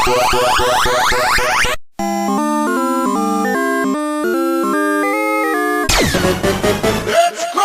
Let's go!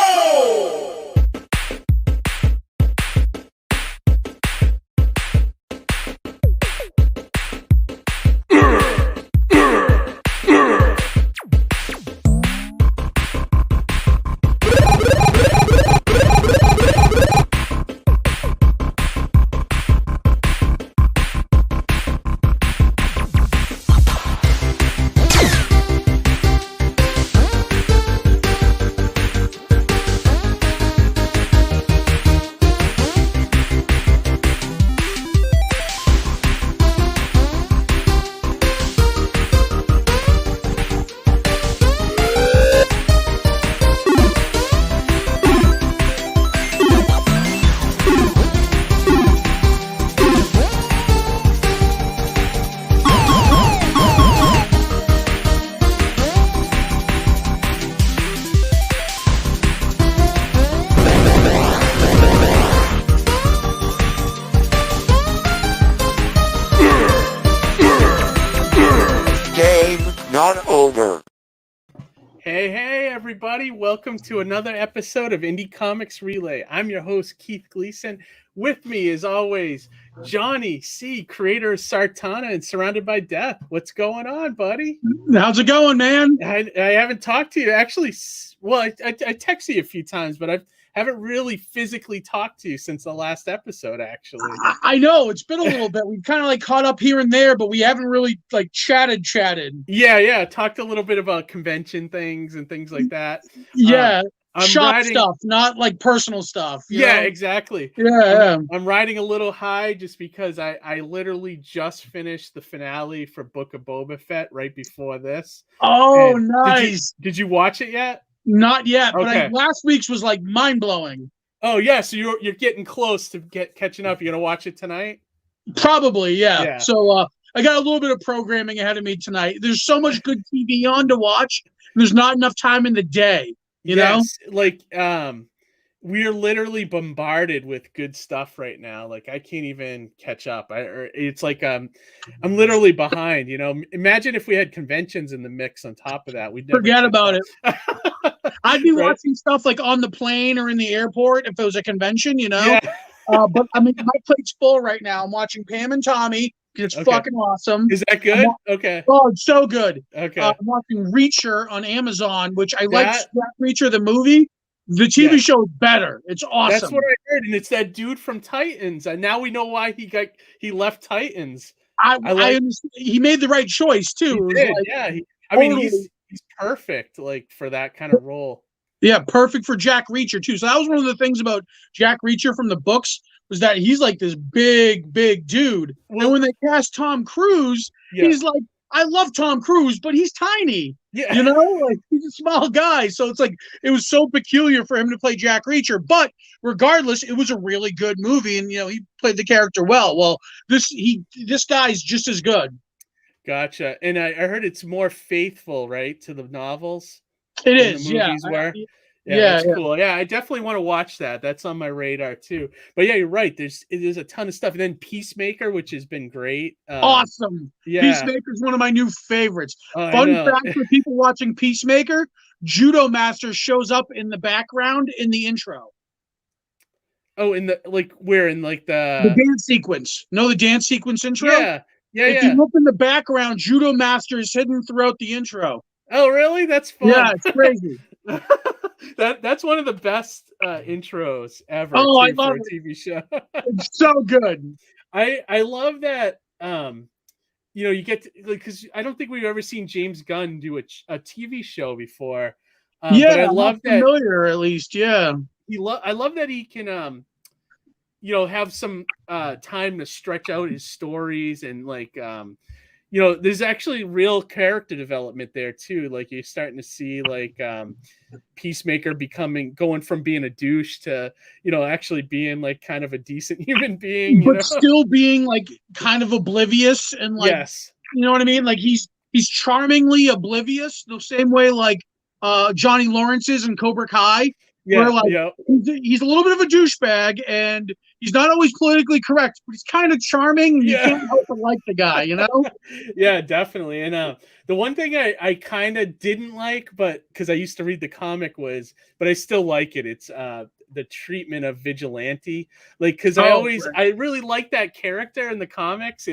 Not over. Hey, everybody. Welcome to another episode of Indie Comics Relay. I'm your host, Keith Gleason. With me, as always, Johnny C., creator of Sartana and Surrounded by Death. What's going on, buddy? How's it going, man? I haven't talked to you. Actually, well, I texted you a few times, but I haven't really physically talked to you since the last episode, actually. I know. It's been a little bit. We've kind of like caught up here and there, but we haven't really like chatted. Yeah. Talked a little bit about convention things and things like that. Yeah. Shop stuff, not like personal stuff. Yeah, exactly. Yeah. I'm riding a little high just because I literally just finished the finale for Book of Boba Fett right before this. Oh, and nice. Did you watch it yet? Not yet, Okay. But last week's was like mind blowing. Oh yeah, so you're getting close to catching up. You're gonna watch it tonight? Probably, yeah. So I got a little bit of programming ahead of me tonight. There's so much good TV on to watch. There's not enough time in the day. You know, like we are literally bombarded with good stuff right now. Like I can't even catch up. It's like I'm literally behind. You know, imagine if we had conventions in the mix on top of that. We'd never forget about it. I'd be right? watching stuff like on the plane or in the airport if it was a convention. You know, Yeah. But I mean, my plate's full right now. I'm watching Pam and Tommy. It's fucking awesome. Is that good? Okay. Oh, it's so good. Okay. I'm watching Reacher on Amazon, which I like. Reacher the movie. The TV show is better. It's awesome. That's what I heard, and it's that dude from Titans. And now we know why he left Titans. I understand. He made the right choice too. He did, I mean, he's perfect, like for that kind of role. Yeah, perfect for Jack Reacher too. So that was one of the things about Jack Reacher from the books was that he's like this big dude. Well, and when they cast Tom Cruise, he's like, I love Tom Cruise, but he's tiny. Yeah. You know, like he's a small guy. So it's like it was so peculiar for him to play Jack Reacher. But regardless, it was a really good movie, and you know, he played the character well. Well, this guy's just as good. Gotcha. And I heard it's more faithful, right, to the novels. It is, the movies were. That's cool. Yeah, I definitely want to watch that. That's on my radar too. But yeah, you're right. There's a ton of stuff. And then Peacemaker, which has been great. Awesome. Yeah. Peacemaker is one of my new favorites. Fun fact for people watching Peacemaker: Judo Master shows up in the background in the intro. Oh, in the the dance sequence. No, the dance sequence intro. Yeah. If you look in the background, Judo Master is hidden throughout the intro. Oh, really? That's fun. Yeah, it's crazy. That's one of the best intros ever. Oh, I love for a TV show. It's so good. I love that. You know, you get because I don't think we've ever seen James Gunn do a TV show before. But I love that. Familiar, at least. Yeah. I love that he can you know, have some time to stretch out his stories and like you know, there's actually real character development there too. Like you're starting to see like Peacemaker going from being a douche to, you know, actually being like kind of a decent human being, but still being like kind of oblivious and like, you know what I mean? Like he's charmingly oblivious the same way like Johnny Lawrence is in Cobra Kai. where like he's a little bit of a douchebag and he's not always politically correct, but he's kind of charming. You can't help but like the guy, you know? Yeah, definitely. And the one thing I kind of didn't like, but because I used to read the comic but I still like it. It's the treatment of Vigilante, like, because I really like that character in the comics.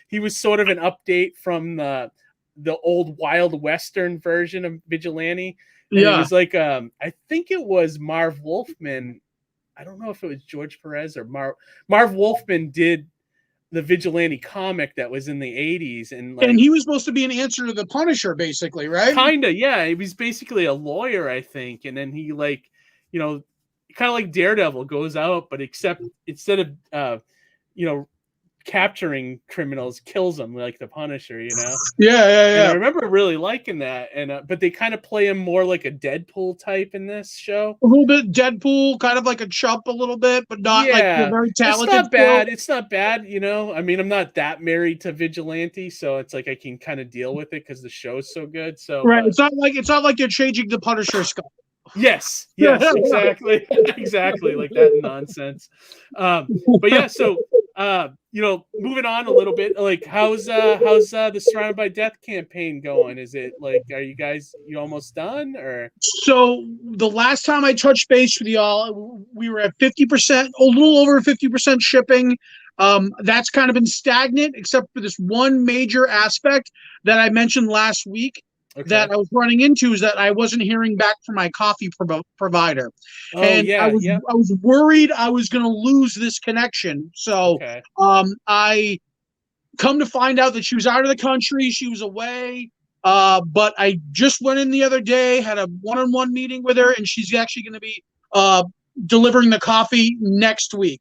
He was sort of an update from the old Wild Western version of Vigilante. And it was like I think it was Marv Wolfman. I don't know if it was George Perez or Marv Wolfman did the Vigilante comic that was in the 80s, and he was supposed to be an answer to the Punisher, basically, right? Kinda, yeah. He was basically a lawyer, I think, and then he kind of like Daredevil goes out, but instead of capturing criminals, kills them like the Punisher, Yeah. And I remember really liking that, and but they kind of play him more like a Deadpool type in this show. A little bit Deadpool, kind of like a chump a little bit, but not like very talented. It's not bad. It's not bad, I mean, I'm not that married to Vigilante, so it's like I can kind of deal with it because the show's so good. So right, it's not like you're changing the Punisher skull. Yes, exactly. Exactly, like that nonsense. But yeah, so moving on a little bit, like how's the Surrounded by Death campaign going? Is it like, are you almost done, or? So the last time I touched base with y'all, we were at 50%, a little over 50% shipping. That's kind of been stagnant, except for this one major aspect that I mentioned last week. Okay. That I was running into is that I wasn't hearing back from my coffee provider. Oh, and I was worried I was going to lose this connection. So I come to find out that she was out of the country. She was away. But I just went in the other day, had a one-on-one meeting with her, and she's actually going to be delivering the coffee next week.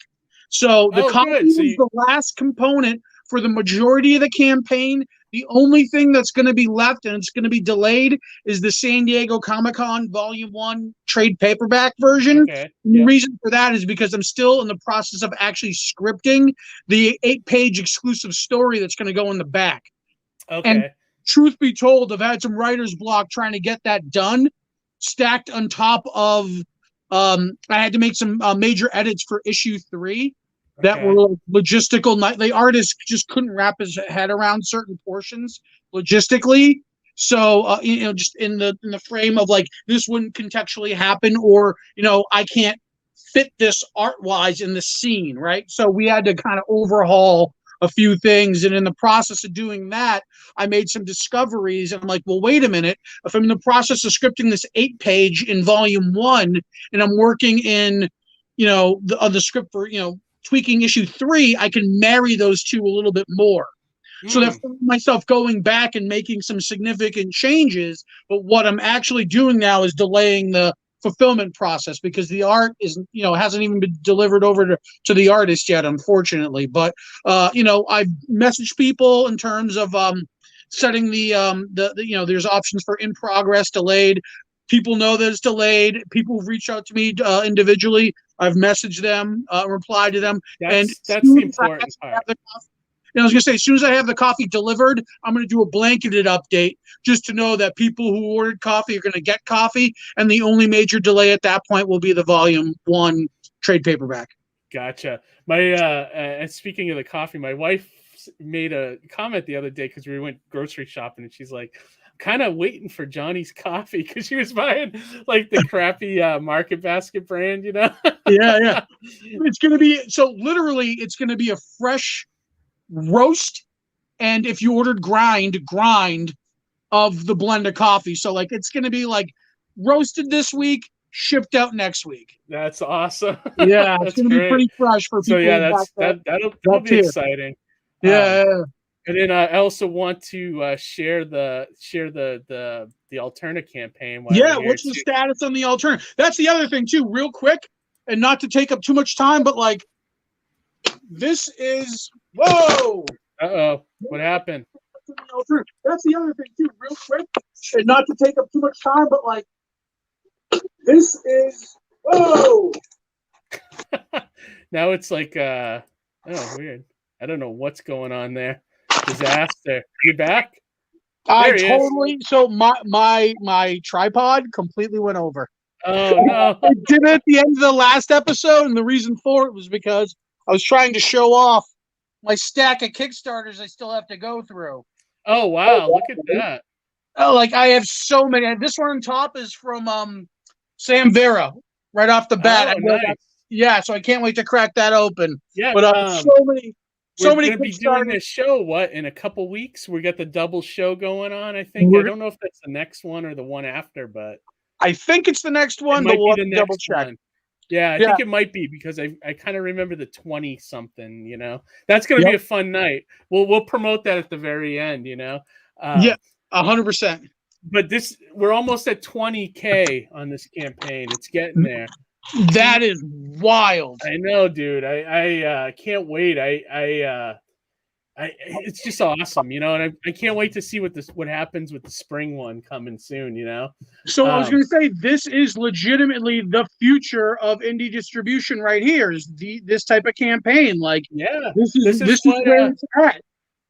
So the coffee is the last component for the majority of the campaign. The only thing that's going to be left, and it's going to be delayed, is the San Diego Comic-Con Volume 1 trade paperback version. Okay. The reason for that is because I'm still in the process of actually scripting the 8-page exclusive story that's going to go in the back. Okay. And truth be told, I've had some writer's block trying to get that done, stacked on top of I had to make some major edits for issue 3. That were logistical. The artist just couldn't wrap his head around certain portions logistically. So, just in the frame of like, this wouldn't contextually happen, or, I can't fit this art-wise in the scene, right? So we had to kind of overhaul a few things. And in the process of doing that, I made some discoveries. And I'm like, well, wait a minute. If I'm in the process of scripting this 8-page in Volume 1, and I'm working in, the script for, tweaking issue 3, I can marry those two a little bit more. So that I found myself going back and making some significant changes. But what I'm actually doing now is delaying the fulfillment process, because the art is, hasn't even been delivered over to the artist yet, unfortunately. But I've messaged people in terms of setting the there's options for in progress, delayed. People know that it's delayed. People have reached out to me individually. I've messaged them, replied to them. That's the important part. I was going to say, as soon as I have the coffee delivered, I'm going to do a blanketed update just to know that people who ordered coffee are going to get coffee. And the only major delay at that point will be the Volume 1 trade paperback. Gotcha. And speaking of the coffee, my wife made a comment the other day because we went grocery shopping, and she's like, kind of waiting for Johnny's coffee, because she was buying like the crappy Market Basket brand, Yeah. It's going to be, literally it's going to be a fresh roast, and if you ordered grind of the blend of coffee. So like, it's going to be like roasted this week, shipped out next week. That's awesome. Yeah. It's going to be pretty fresh for people. So that'll be exciting. Yeah. And then I also want to share the Alterna campaign. What's the status on the Alterna? That's the other thing too, real quick, and not to take up too much time, but like, this is whoa. What happened? That's the other thing too, real quick, and not to take up too much time, but like, this is whoa. Now it's like weird. I don't know what's going on there. Disaster. You back? I totally. So my tripod completely went over. Oh no! I did it at the end of the last episode, and the reason for it was because I was trying to show off my stack of Kickstarters I still have to go through. Oh wow! Look at that. Oh, like I have so many. And this one on top is from Sam Vera right off the bat. Oh, nice. Yeah, so I can't wait to crack that open. Yeah, But we're going to be doing this show, in a couple weeks? We got the double show going on, I think. I don't know if that's the next one or the one after, but... I think it's the next one, but we'll have to double check. Yeah, I think it might be, because I kind of remember the 20-something, you know? That's going to be a fun night. We'll promote that at the very end, you know? Yeah, 100%. But we're almost at 20K on this campaign. It's getting there. That is wild. I know, dude. I can't wait. It's just awesome, you know, and I can't wait to see what happens with the spring one coming soon, you know. So I was going to say, this is legitimately the future of indie distribution right here. Is this type of campaign? Like, this is where it's at.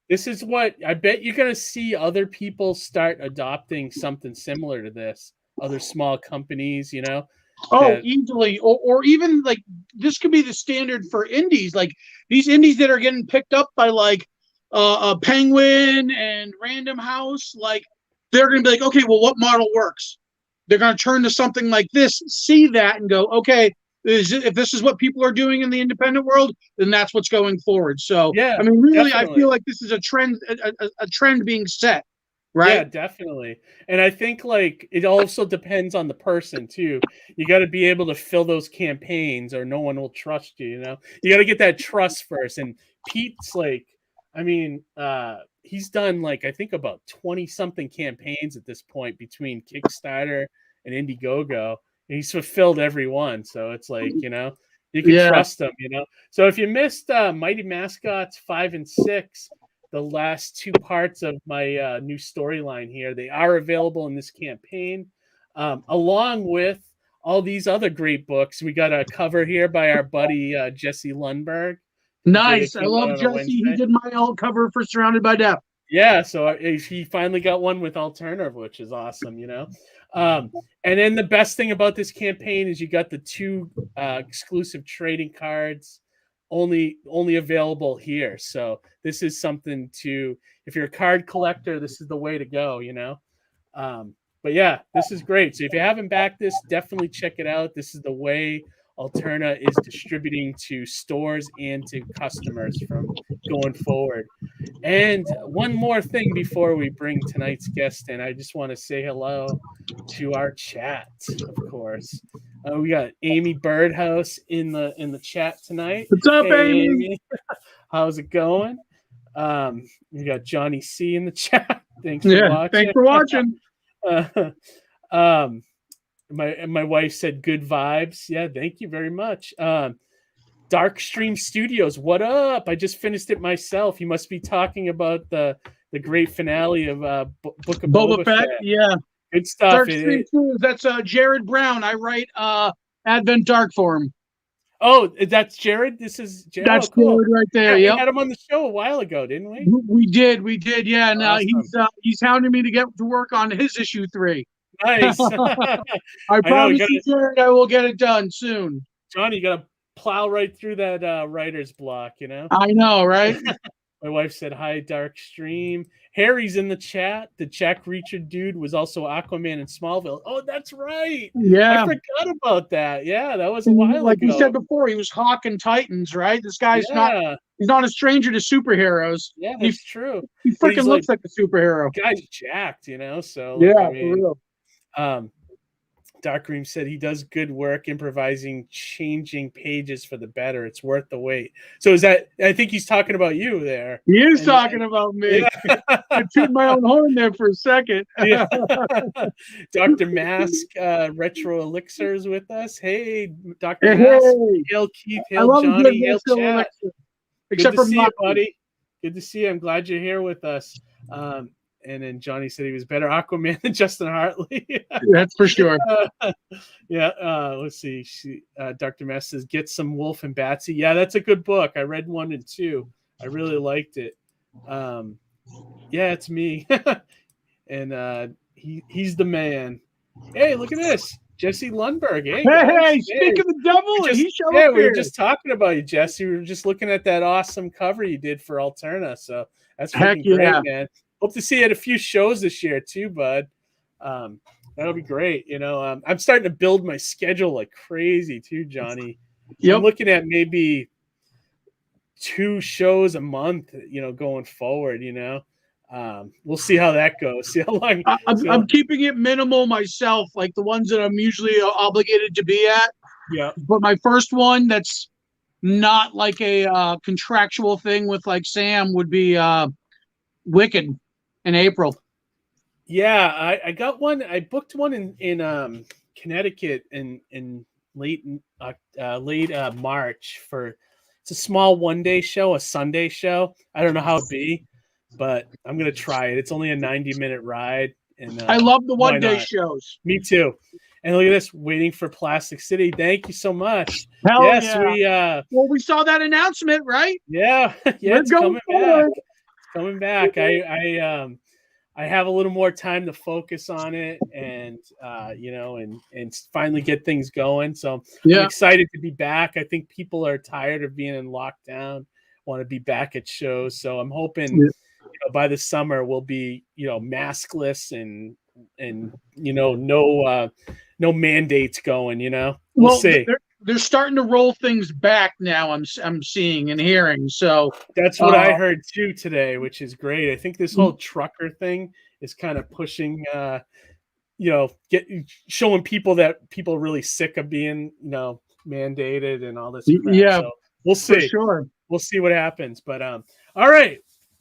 This is what I bet you're going to see other people start adopting something similar to this. Other small companies, you know. Oh, easily. Or even like this could be the standard for indies. Like these indies that are getting picked up by like Penguin and Random House, like they're going to be like, okay, well, what model works? They're going to turn to something like this, see that, and go, okay, if this is what people are doing in the independent world, then that's what's going forward. So, yeah, I mean, really, definitely. I feel like this is a trend, a trend being set. Right? Yeah, definitely. And I think like it also depends on the person too. You got to be able to fill those campaigns or no one will trust you, you know. You got to get that trust first. And Pete's like, I mean, he's done like I think about 20 something campaigns at this point between Kickstarter and Indiegogo. And he's fulfilled every one. So it's like, you know, you can trust him, you know. So if you missed Mighty Mascots 5 and 6, the last two parts of my new storyline here, they are available in this campaign, along with all these other great books. We got a cover here by our buddy Jesse Lundberg. Nice. I love Jesse. He did my old cover for Surrounded by Death. Yeah, so he finally got one with Alternative, which is awesome, you know. And then the best thing about this campaign is you got the 2 exclusive trading cards only available here. So this is something if you're a card collector, this is the way to go, you know. But yeah, this is great. So if you haven't backed this, definitely check it out. This is the way Alterna is distributing to stores and to customers from going forward. And one more thing before we bring tonight's guest in, I just want to say hello to our chat, of course. We got Amy Birdhouse in the chat tonight. What's up, Amy? How's it going? We got Johnny C in the chat. Thanks for watching. Thanks for watching. My wife said good vibes. Yeah, thank you very much. Darkstream Studios, what up? I just finished it myself. You must be talking about the great finale of Book of Boba Fett. Yeah, good stuff. Darkstream Studios. That's Jared Brown. I write Advent Dark for him. Oh, that's Jared. This is Jared. That's Jared right there. Yeah, we had him on the show a while ago, didn't we? We did. Yeah. Now he's hounding me to get to work on his issue 3. Nice. I promise you, Jared, I will get it done soon. Johnny, you gotta plow right through that writer's block, you know. I know, right? My wife said hi, Darkstream. Harry's in the chat. The Jack Reacher dude was also Aquaman in Smallville. Oh, that's right. Yeah, I forgot about that. Yeah, that was a while ago. Like you said before, he was Hawk and Titans, right? This guy's he's not a stranger to superheroes. Yeah, that's true. He freaking looks like a superhero. Guy's jacked, you know. So yeah, for real. Darkream said he does good work improvising, changing pages for the better. It's worth the wait. So is that? I think he's talking about you there. He is talking about me. Yeah. I took my own horn there for a second. Yeah. Dr. Mask Retro Elixir is with us. Hey, Dr. Mask. Hail Keith. Hail Johnny. Hail chat. Except for you, buddy. Good to see you. I'm glad you're here with us. And then Johnny said he was better Aquaman than Justin Hartley. That's for sure. Let's see. Dr. Mess says, get some Wolf and Batsy. Yeah, that's a good book. I read 1 and 2. I really liked it. Yeah, it's me. And he's the man. Hey, look at this. Jesse Lundberg. Hey, Hey, speak of the devil, and he showed up we were here. just talking about you, Jesse. We were just looking at that awesome cover you did for Alterna. So that's freaking great, man. Hope to see you at a few shows this year too, bud. That'll be great. You know, I'm starting to build my schedule like crazy too, Johnny. I'm looking at maybe 2 shows a month, you know, going forward, you know. We'll see how that goes. See how long. I'm keeping it minimal myself, like the ones that I'm usually obligated to be at. Yeah. But my first one that's not like a contractual thing with like Sam would be Wicked in April. Yeah, I got one. I booked one in Connecticut in late March for. It's a small one-day show, a Sunday show. I don't know how it'd be, but I'm gonna try it. It's only a 90-minute ride, and I love the one-day shows. Me too. And look at this, waiting for Plastic City. Thank you so much. Hell yeah. We saw that announcement, right? Yeah, yeah, it's coming back. It's coming back. I have a little more time to focus on it and you know, and finally get things going. So I'm excited to be back. I think people are tired of being in lockdown, want to be back at shows. So I'm hoping you know, by the summer we'll be, you know, maskless and you know, no mandates going, you know. We'll see. They're starting to roll things back now. I'm seeing and hearing. So that's what I heard too today, which is great. I think this whole trucker thing is kind of pushing, you know, showing people that people are really sick of being, you know, mandated and all this crap. Yeah, so we'll see. For sure. We'll see what happens. But all right.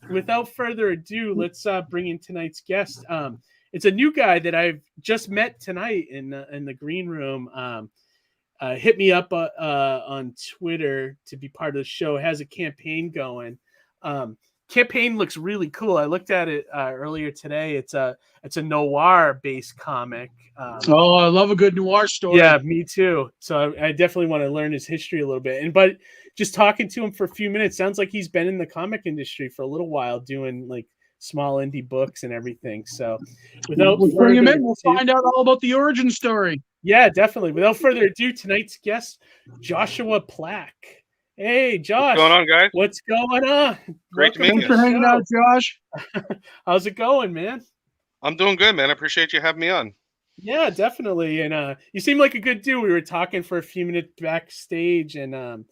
Without further ado, let's bring in tonight's guest. It's a new guy that I've just met tonight in the green room. Hit me up on Twitter to be part of the show. Has a campaign going. Campaign looks really cool. I looked at it earlier today. It's a noir based comic. I love a good noir story. Yeah, me too. So I definitely want to learn his history a little bit. But just talking to him for a few minutes, sounds like he's been in the comic industry for a little while, doing like small indie books and everything. So without bring him in, we'll find out all about the origin story. Yeah, definitely. Without further ado, tonight's guest, Joshua Plack. Hey, Josh. What's going on, guys? What's going on? Great to meet you. Thanks for hanging out, Josh. How's it going, man? I'm doing good, man. I appreciate you having me on. Yeah, definitely. And you seem like a good dude. We were talking for a few minutes backstage, and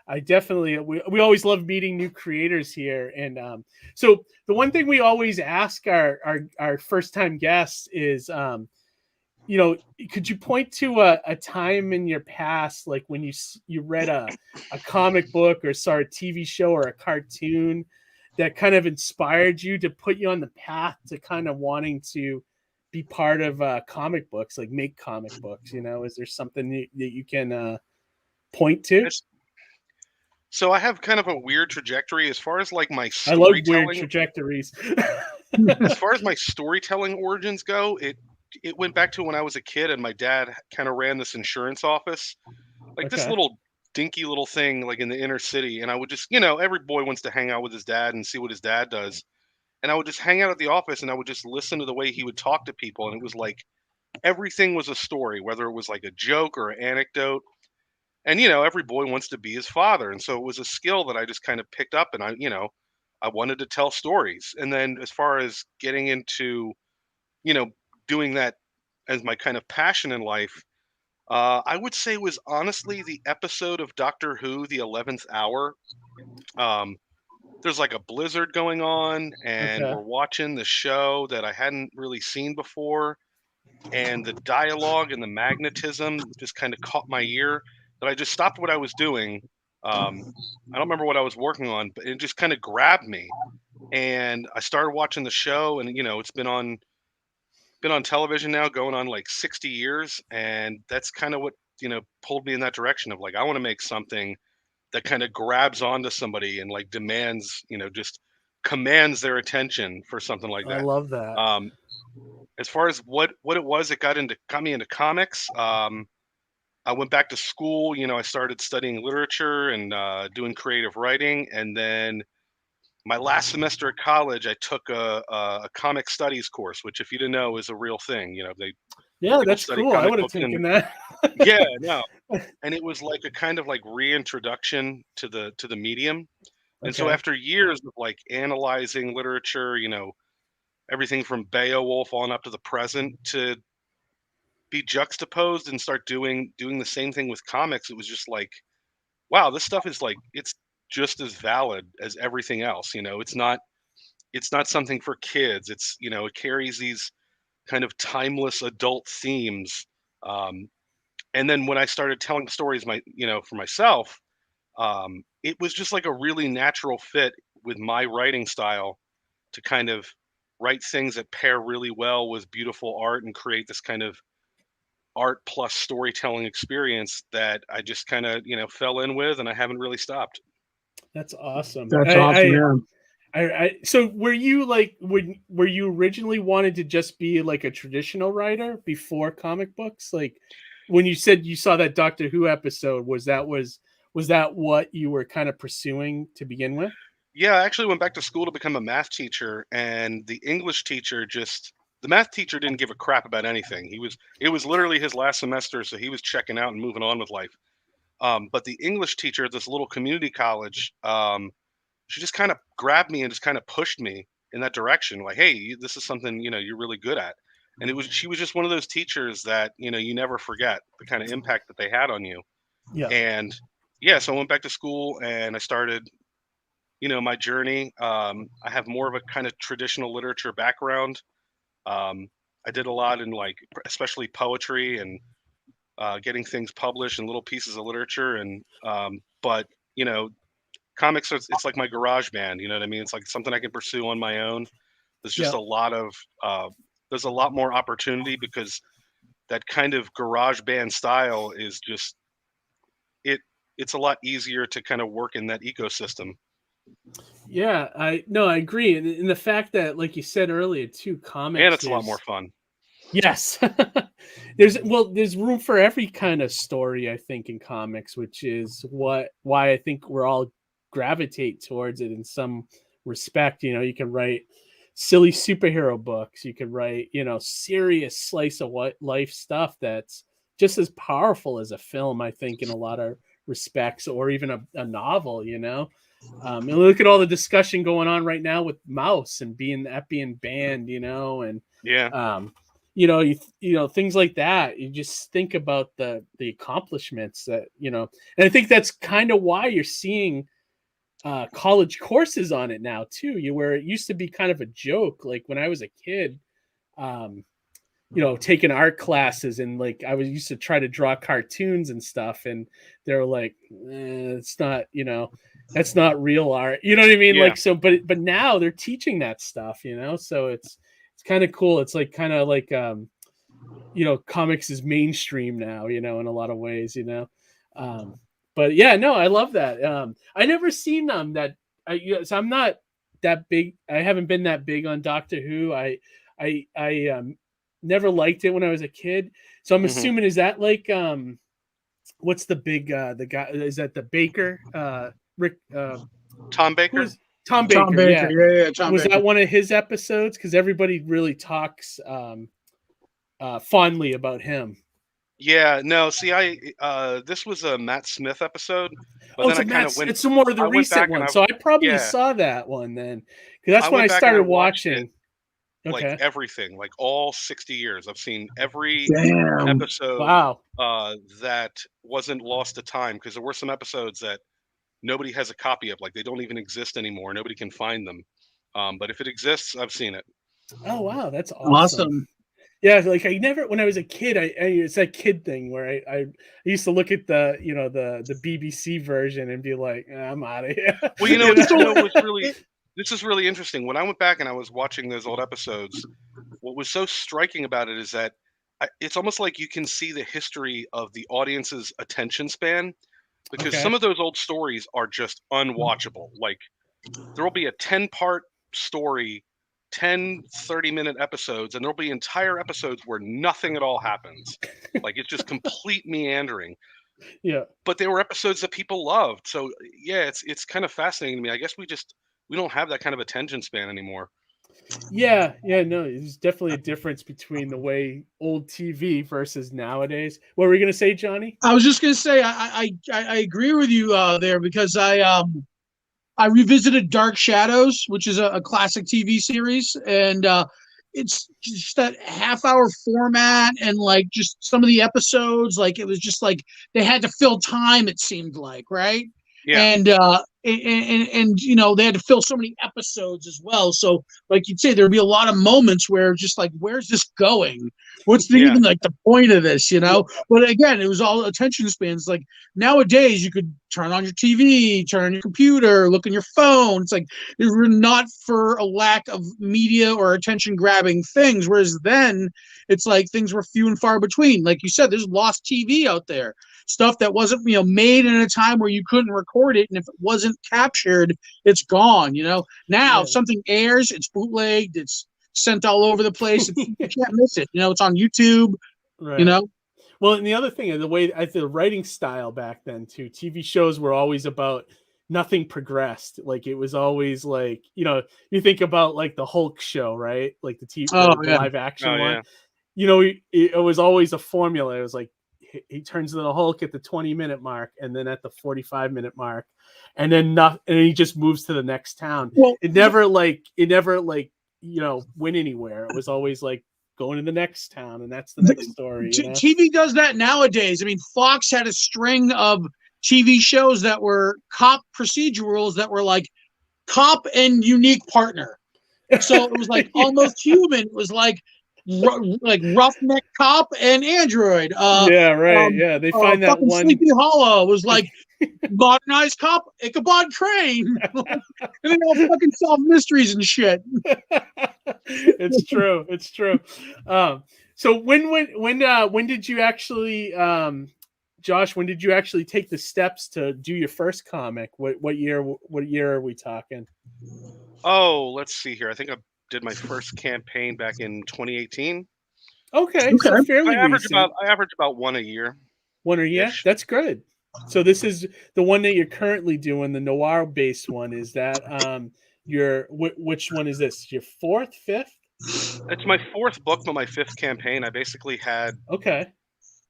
I definitely we always love meeting new creators here. And so the one thing we always ask our first time guests is you know, could you point to a time in your past, like when you read a comic book or saw a TV show or a cartoon that kind of inspired you to put you on the path to kind of wanting to be part of comic books, like make comic books? You know, is there something that you can point to? So I have kind of a weird trajectory as far as like my storytelling. I love weird trajectories. As far as my storytelling origins go, it went back to when I was a kid and my dad kind of ran this insurance office, like this little dinky little thing, like in the inner city. And I would just, you know, every boy wants to hang out with his dad and see what his dad does. And I would just hang out at the office and I would just listen to the way he would talk to people. And it was like, everything was a story, whether it was like a joke or an anecdote. And, you know, every boy wants to be his father. And so it was a skill that I just kind of picked up and I wanted to tell stories. And then as far as getting into, you know, doing that as my kind of passion in life, I would say was honestly the episode of Doctor Who, the 11th Hour. There's like a blizzard going on and we're watching the show that I hadn't really seen before. And the dialogue and the magnetism just kind of caught my ear that I just stopped what I was doing. I don't remember what I was working on, but it just kind of grabbed me. And I started watching the show and, you know, it's been on television now going on like 60 years. And that's kind of what, you know, pulled me in that direction of like, I want to make something that kind of grabs onto somebody and like demands, you know, just commands their attention for something like that. I love that. As far as what it was, it got me into comics. I went back to school, you know, I started studying literature and doing creative writing. And then my last semester at college, I took a comic studies course, which if you didn't know is a real thing. You know, Yeah, people that's study cool. I comic would have books and taken that. yeah, no. And it was like a kind of like reintroduction to the medium. And so Okay. after years of like analyzing literature, everything from Beowulf on up to the present, to be juxtaposed and start doing the same thing with comics, it was just like, wow, this stuff is like, it's just as valid as everything else. It's not something for kids. It carries these kind of timeless adult themes. Um, and then when I started telling stories for myself, it was just like a really natural fit with my writing style to kind of write things that pair really well with beautiful art and create this kind of art plus storytelling experience that I just kind of fell in with, and I haven't really stopped. That's awesome. That's awesome, yeah. So were you like, were you originally wanted to just be like a traditional writer before comic books? Like when you said you saw that Doctor Who episode, was that what you were kind of pursuing to begin with? Yeah, I actually went back to school to become a math teacher, and the math teacher didn't give a crap about anything. It was literally his last semester, so he was checking out and moving on with life. But the English teacher at this little community college, she just kind of grabbed me and just kind of pushed me in that direction. Like, hey, this is something you're really good at. And she was just one of those teachers that you never forget the kind of impact that they had on you. Yeah. And yeah, so I went back to school and I started my journey. I have more of a kind of traditional literature background. I did a lot in like especially poetry and getting things published and little pieces of literature. And but comics it's like my garage band. You know what I mean? It's like something I can pursue on my own. There's just Yeah. there's a lot more opportunity because that kind of garage band style is just it's a lot easier to kind of work in that ecosystem. Yeah, I agree. And the fact that, like you said earlier too, comics And it's a lot more fun. Yes. There's room for every kind of story, I think, in comics, which is why I think we're all gravitate towards it in some respect. You can write silly superhero books, you could write, serious slice of life stuff that's just as powerful as a film, I think, in a lot of respects, or even a novel. And look at all the discussion going on right now with Mouse and being banned, and Yeah. things like that. You just think about the accomplishments that, and I think that's kind of why you're seeing college courses on it now too. Where it used to be kind of a joke, like when I was a kid, taking art classes, and like I was used to try to draw cartoons and stuff, and they were like, it's not, that's not real art. You know what I mean? Yeah. Like, so, but now they're teaching that stuff, so it's kind of cool. It's like kind of like, comics is mainstream now, in a lot of ways, but yeah, no, I love that. I never seen that. So I'm not that big. I haven't been that big on Doctor Who. I never liked it when I was a kid. So I'm assuming, is that like, what's the big, the guy, is that the Baker, Rick, Tom Baker? Tom Baker. Tom Baker. Yeah. Tom was Baker. that one of his episodes? Because everybody really talks fondly about him. Yeah, no, see, this was a Matt Smith episode, but then I kind of went. It's more of the recent one, so I probably saw that one then, because that's when I started watching. Like everything, like all 60 years, I've seen every episode. Wow. That wasn't lost to time, because there were some episodes that nobody has a copy of, like they don't even exist anymore. Nobody can find them, but if it exists, I've seen it. Oh wow, that's awesome. Yeah, like when I was a kid, it's that kid thing where I used to look at the the BBC version and be like, I'm out of here. Well, this is really interesting. When I went back and I was watching those old episodes, what was so striking about it is that it's almost like you can see the history of the audience's attention span, because some of those old stories are just unwatchable. Like there will be a 10-part story, 10 30-minute episodes, and there'll be entire episodes where nothing at all happens. Like it's just complete meandering. Yeah. But they were episodes that people loved. So yeah, it's kind of fascinating to me. I guess we don't have that kind of attention span anymore. Yeah, no, there's definitely a difference between the way old TV versus nowadays. What were you gonna say, Johnny? I was just gonna say I agree with you there, because I revisited Dark Shadows, which is a classic TV series, and it's just that half-hour format, and like just some of the episodes, like it was just like they had to fill time. It seemed like, right? Yeah. And you know, they had to fill so many episodes as well. So like you'd say, there'd be a lot of moments where just like, where's this going? What's even like the point of this, you know? But again, it was all attention spans. Like nowadays, you could turn on your TV, turn on your computer, look on your phone. It's like they were not for a lack of media or attention grabbing things. Whereas then, it's like things were few and far between. Like you said, there's lost TV out there. Stuff that wasn't, you know, made in a time where you couldn't record it, and if it wasn't captured, it's gone. You know, now if something airs, it's bootlegged, it's sent all over the place. You can't miss it. You know, it's on YouTube. Right. You know. Well, and the other thing, the way the writing style back then too, TV shows were always about nothing progressed. Like it was always like, you know, you think about like the Hulk show, right? Like the TV, the live action one. Yeah. You know, it was always a formula. It was like, he turns into the Hulk at the 20-minute mark, and then at the 45-minute mark, and then he just moves to the next town. Well, it never you know, went anywhere. It was always like going to the next town, and that's the next story. You know? TV does that nowadays. I mean, Fox had a string of TV shows that were cop procedurals that were like cop and unique partner. So it was like Almost Human. It was like Roughneck Cop and Android. They find that one. Sleepy Hollow was like Modernized Cop, Ichabod Crane, and they all fucking solve mysteries and shit. It's true. So when did you actually, Josh? When did you actually take the steps to do your first comic? What year? What year are we talking? Oh, let's see here. I think I did my first campaign back in 2018. Okay. So fairly recent. I average about one a year. One a year? That's good. So this is the one that you're currently doing, the noir based one. Is that which one is this? Your fourth, fifth? It's my fourth book, but my fifth campaign. I basically had I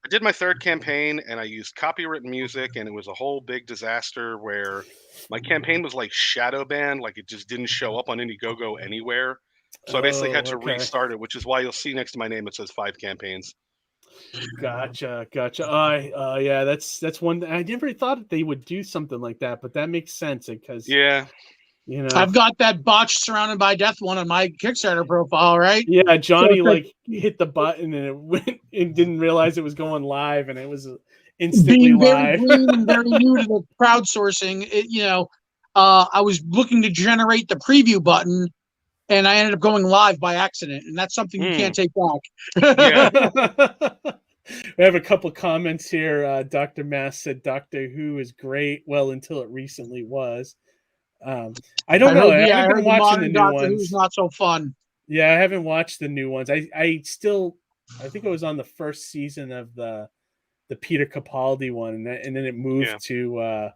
did my third campaign, and I used copywritten music, and it was a whole big disaster where my campaign was like shadow banned, like it just didn't show up on Indiegogo anywhere. So I basically had to restart it, which is why you'll see next to my name it says 5 campaigns. Gotcha. Yeah, that's one. I never thought that they would do something like that, but that makes sense because you know, I've got that botched Surrounded by Death one on my Kickstarter profile, right? Yeah, Johnny hit the button and it went and didn't realize it was going live, and it was instantly live. Being very green and very new to the crowdsourcing, I was looking to generate the preview button, and I ended up going live by accident, and that's something you can't take back. We have a couple comments here. Dr. Mass said Doctor Who is great. Well, until it recently was. I don't know. I haven't been watching the new Doctor Who's not so fun. Yeah, I haven't watched the new ones. I think I was on the first season of the Peter Capaldi one, and then it moved to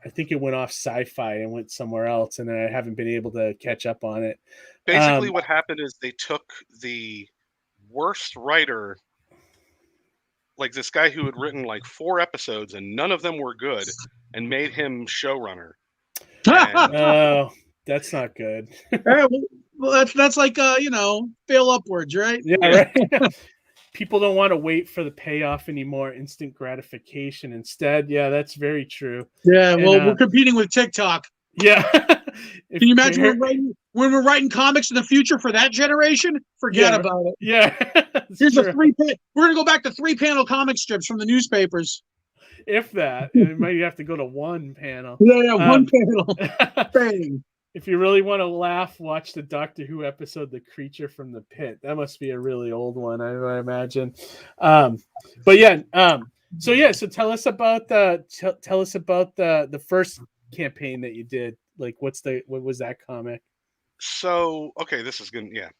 I think it went off Sci-Fi and went somewhere else, and I haven't been able to catch up on it. Basically, what happened is they took the worst writer, like this guy who had written like 4 episodes, and none of them were good, and made him showrunner. Oh, that's not good. Well, that's like fail upwards, right? Yeah, right. People don't want to wait for the payoff anymore. Instant gratification instead. Yeah, that's very true. Yeah, well, we're competing with TikTok. Yeah. Can you imagine when we're writing comics in the future for that generation? Forget about it. Yeah. Here's a 3. We're gonna go back to 3-panel comic strips from the newspapers. If that, you might have to go to 1 panel. Yeah, 1 panel. Bang. If you really want to laugh, watch the Doctor Who episode, "The Creature from the Pit." That must be a really old one, I imagine. So tell us about the first campaign that you did. Like, what was that comic? So, this is good. Yeah,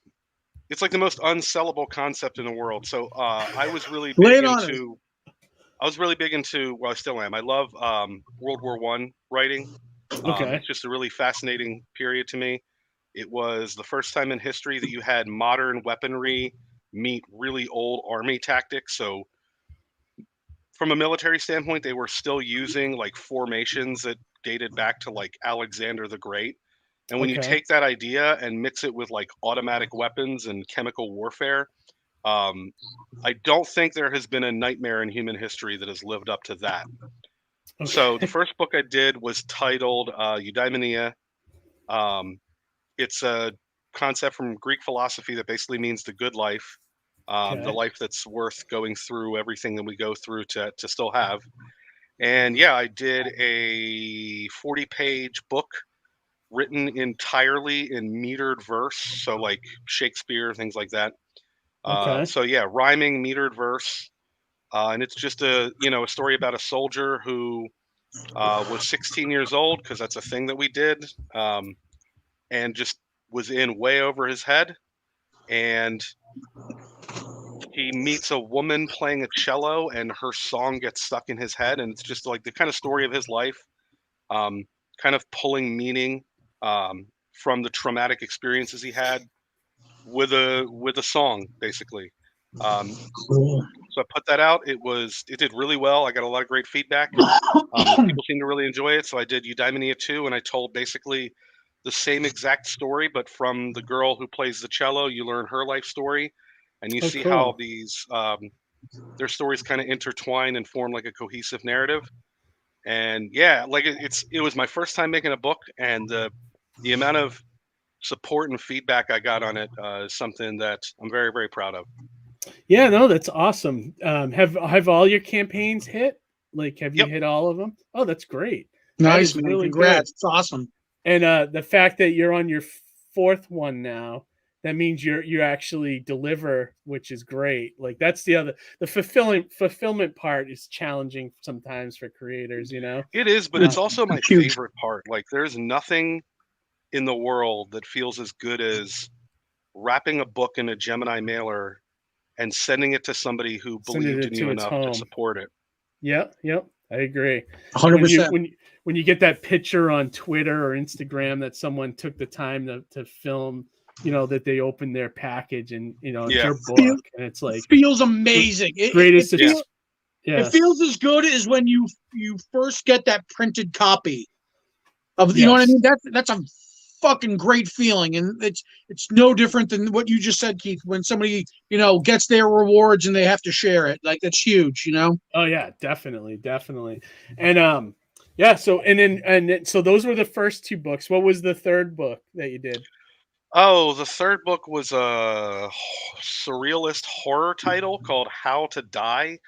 it's like the most unsellable concept in the world. So, I was really big into. Well, I still am. I love World War I writing. It's just a really fascinating period to me. It was the first time in history that you had modern weaponry meet really old army tactics. So from a military standpoint, they were still using like formations that dated back to like Alexander the Great. And when you take that idea and mix it with like automatic weapons and chemical warfare, I don't think there has been a nightmare in human history that has lived up to that. So the first book I did was titled Eudaimonia. It's a concept from Greek philosophy that basically means the good life, the life that's worth going through everything that we go through to still have. And yeah, I did a 40-page book written entirely in metered verse, so like Shakespeare, things like that. So yeah, rhyming metered verse, and it's just a story about a soldier who was 16 years old, because that's a thing that we did, and just was in way over his head, and he meets a woman playing a cello, and her song gets stuck in his head, and it's just like the kind of story of his life, kind of pulling meaning from the traumatic experiences he had with a song, basically. So I put that out. It did really well. I got a lot of great feedback. People seem to really enjoy it. So I did Eudaimonia 2, and I told basically the same exact story, but from the girl who plays the cello. You learn her life story, and you see how these their stories kind of intertwine and form like a cohesive narrative. And yeah, like it was my first time making a book, and the amount of support and feedback I got on it is something that I'm very, very proud of. Yeah, no, that's awesome. Have all your campaigns hit? Like, have you hit all of them? Oh, that's great. Nice, man. Really congrats. Good. It's awesome. And the fact that you're on your fourth one now, that means you actually deliver, which is great. Like, that's the fulfillment part is challenging sometimes for creators, It is, but it's also my favorite part. Like, there's nothing in the world that feels as good as wrapping a book in a Gemini mailer and sending it to somebody who believed in you enough to support it. Yep, I agree. 100%. When you get that picture on Twitter or Instagram that someone took the time to film, that they opened their package and it's your book, and it's like feels amazing. It feels as good as when you first get that printed copy of you know what I mean. That's a fucking great feeling, and it's no different than what you just said, Keith, when somebody gets their rewards and they have to share it. Like, that's huge. Oh yeah, definitely. And so those were the first two books. What was the third book that you did? Oh, the third book was a surrealist horror title called How to Die.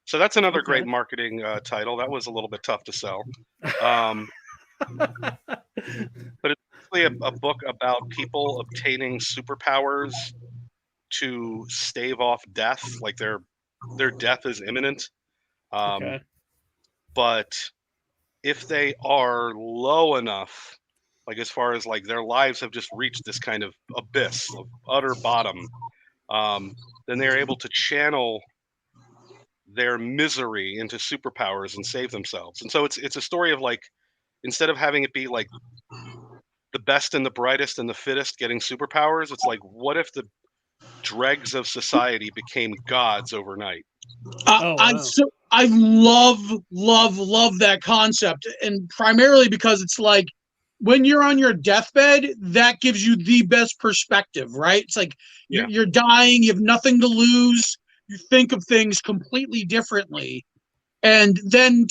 So that's another great marketing title. That was a little bit tough to sell. But it's basically a book about people obtaining superpowers to stave off death. Like, their death is imminent. But if they are low enough, like as far as like their lives have just reached this kind of abyss of utter bottom, then they're able to channel their misery into superpowers and save themselves. And so it's a story of, like, instead of having it be like the best and the brightest and the fittest getting superpowers, it's like, what if the dregs of society became gods overnight? I love that concept, and primarily because it's like, when you're on your deathbed, that gives you the best perspective, right? It's like you're dying, you have nothing to lose, you think of things completely differently, and then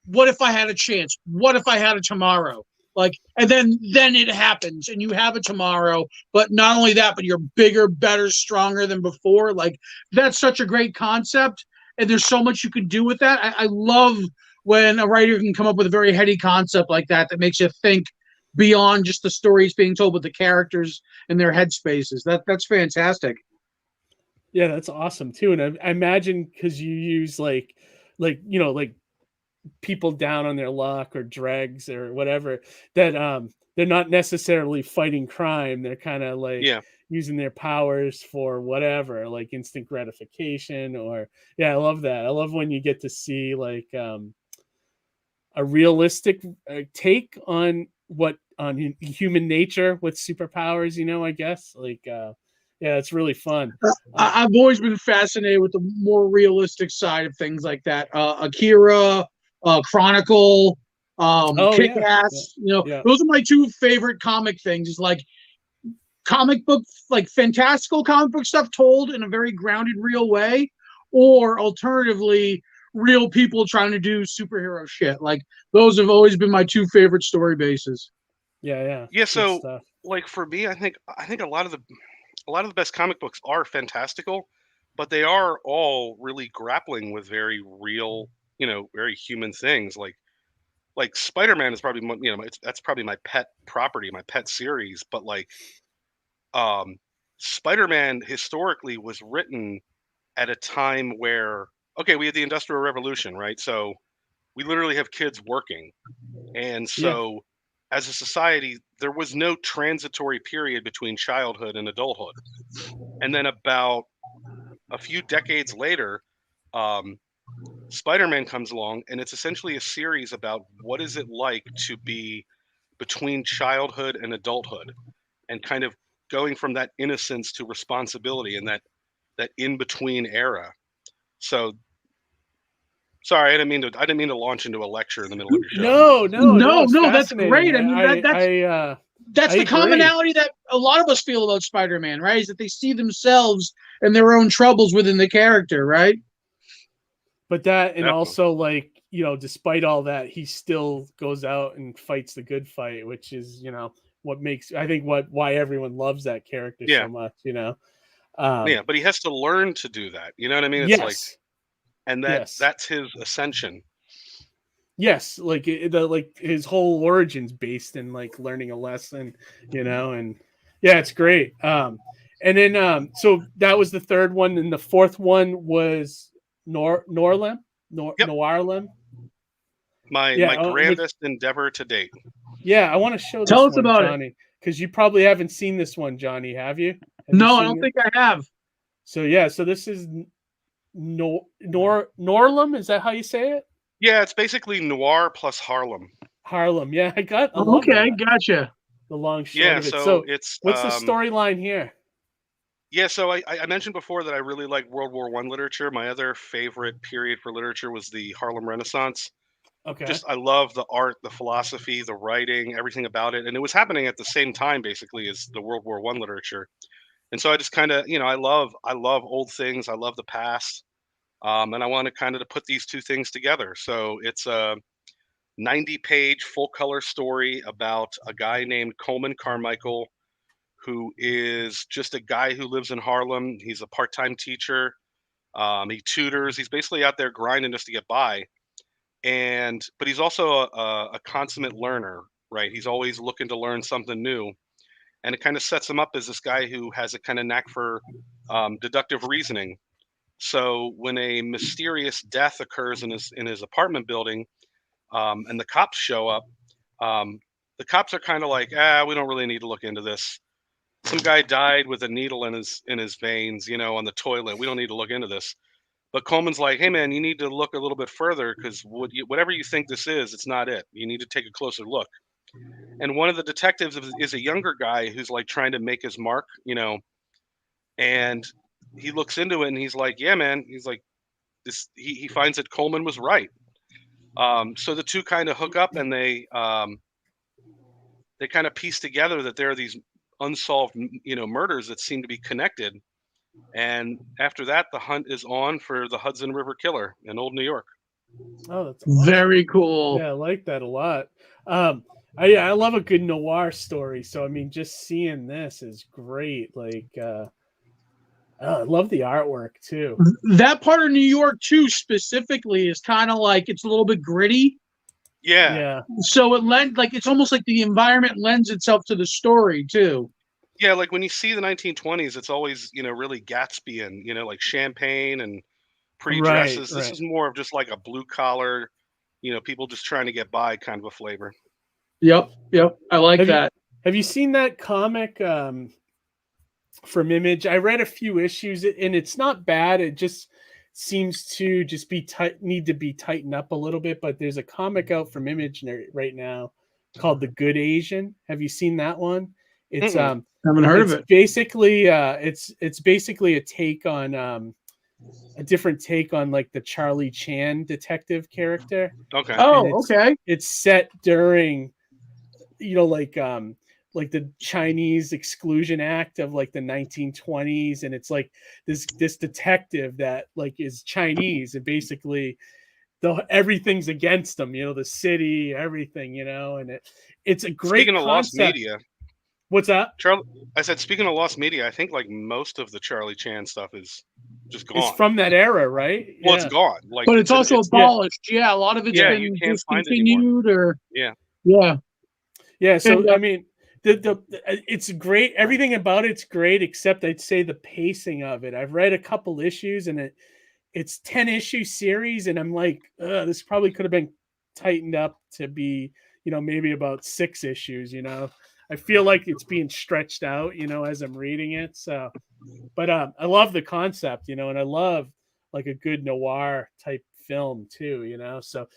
what if I had a chance? What if I had a tomorrow? Like, and then it happens, and you have a tomorrow. But not only that, but you're bigger, better, stronger than before. Like, that's such a great concept, and there's so much you can do with that. I love when a writer can come up with a very heady concept like that makes you think beyond just the stories being told with the characters and their headspaces. That's fantastic. Yeah, that's awesome too. And I imagine, because you use like people down on their luck or dregs or whatever, that they're not necessarily fighting crime. They're kind of like using their powers for whatever, like instant gratification, or I love that. I love when you get to see like a realistic take on what on human nature with superpowers, you know, I guess. Like yeah, it's really fun. I've always been fascinated with the more realistic side of things like that. Akira, Chronicle, Kick-Ass. Those are my two favorite comic things. Is like comic book, like fantastical comic book stuff told in a very grounded, real way, or alternatively, real people trying to do superhero shit. Like those have always been my two favorite story bases. Yeah. So like for me, I think a lot of the best comic books are fantastical, but they are all really grappling with very real, very human things. Like Spider-Man is probably that's probably my pet property, my pet series. But like, Spider-Man historically was written at a time where we had the Industrial Revolution, right? So we literally have kids working, and so as a society, there was no transitory period between childhood and adulthood. And then about a few decades later, Spider-Man comes along, and it's essentially a series about what is it like to be between childhood and adulthood, and kind of going from that innocence to responsibility and that in-between era. So sorry, I didn't mean to launch into a lecture in the middle of your show. No, that's great. I mean, that's the commonality that a lot of us feel about Spider-Man, right? Is that they see themselves and their own troubles within the character, right? But that, and also like, despite all that, he still goes out and fights the good fight, which is, what makes, I think why everyone loves that character so much, but he has to learn to do that. You know what I mean? It's like, and that's his ascension. Yes, like like his whole origin's based in like learning a lesson, and it's great. And then so that was the third one, and the fourth one was Norlam. Noirlem. My grandest endeavor to date. Yeah, I want to show this Tell us one, about Johnny, because you probably haven't seen this one, Johnny. Have you? No, I don't think I have. So so this is Norlam. Is that how you say it? Yeah, it's basically noir plus Harlem. Harlem, yeah, I got. Okay, gotcha. The long short of it. So it's what's the storyline here? Yeah, so I mentioned before that I really like World War I literature. My other favorite period for literature was the Harlem Renaissance. Okay. I love the art, the philosophy, the writing, everything about it. And it was happening at the same time, basically, as the World War I literature. And so I just kind of, I love old things. I love the past. And I wanted kind of to put these two things together. So it's a 90-page full color story about a guy named Coleman Carmichael, who is just a guy who lives in Harlem. He's a part-time teacher. He tutors. He's basically out there grinding just to get by. But he's also a consummate learner, right? He's always looking to learn something new. And it kind of sets him up as this guy who has a kind of knack for deductive reasoning. So when a mysterious death occurs in his apartment building, and the cops show up, the cops are kind of like, we don't really need to look into this. Some guy died with a needle in his veins, on the toilet. We don't need to look into this. But Coleman's like, hey man, you need to look a little bit further, because whatever you think this is, it's not it. You need to take a closer look. And one of the detectives is a younger guy who's like trying to make his mark, and he looks into it and he's like, yeah, man. He's like, he finds that Coleman was right. So the two kind of hook up, and they kind of piece together that there are these unsolved, murders that seem to be connected. And after that, the hunt is on for the Hudson River Killer in Old New York. Oh, that's awesome. Very cool. Yeah, I like that a lot. I love a good noir story. So I mean, just seeing this is great. Like, I love the artwork too. That part of New York too, specifically, is kind of like it's a little bit gritty. Yeah. So it's almost like the environment lends itself to the story too. Yeah, like when you see the 1920s, it's always, really Gatsby-ian, like champagne and pretty dresses. This is more of just like a blue collar, people just trying to get by kind of a flavor. Yep. I like that. Have you seen that comic from Image? I read a few issues and it's not bad. It just seems to just need to be tightened up a little bit. But there's a comic out from Image right now called The Good Asian. Have you seen that one? It's haven't heard of it. Basically, it's basically a take on a different take on like the Charlie Chan detective character. Okay. Okay. It's set during, like the Chinese Exclusion Act of like the 1920s, and it's like this detective that like is Chinese, and basically everything's against them, the city, everything, and it's a great Speaking of concept. lost media. What's that? I said, speaking of lost media, I think like most of the Charlie Chan stuff is just gone. It's from that era, right? Well, it's gone. Like, but it's also abolished. Yeah, a lot of it's been discontinued or yeah. So I mean, it's great. Everything about it's great, except I'd say the pacing of it. I've read a couple issues, and it's 10-issue series, and I'm like, this probably could have been tightened up to be, maybe about 6 issues. I feel like it's being stretched out, as I'm reading it. So, but I love the concept, and I love like a good noir type film too, So,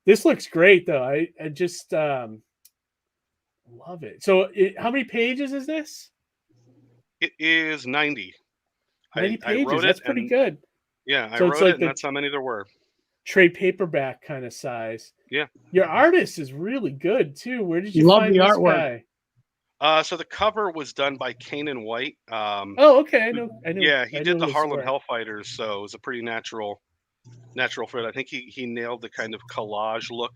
this looks great though. I just love it. So, how many pages is this? It is 90. 90 pages. That's pretty good. Yeah, I wrote it, and that's how many there were. Trade paperback kind of size. Yeah. Your artist is really good too. Where did you find the this artwork? guy? So the cover was done by Kanan White. Okay, I know. Yeah, he did the Harlem Hellfighters, so it was a pretty natural fit. I think he nailed the kind of collage look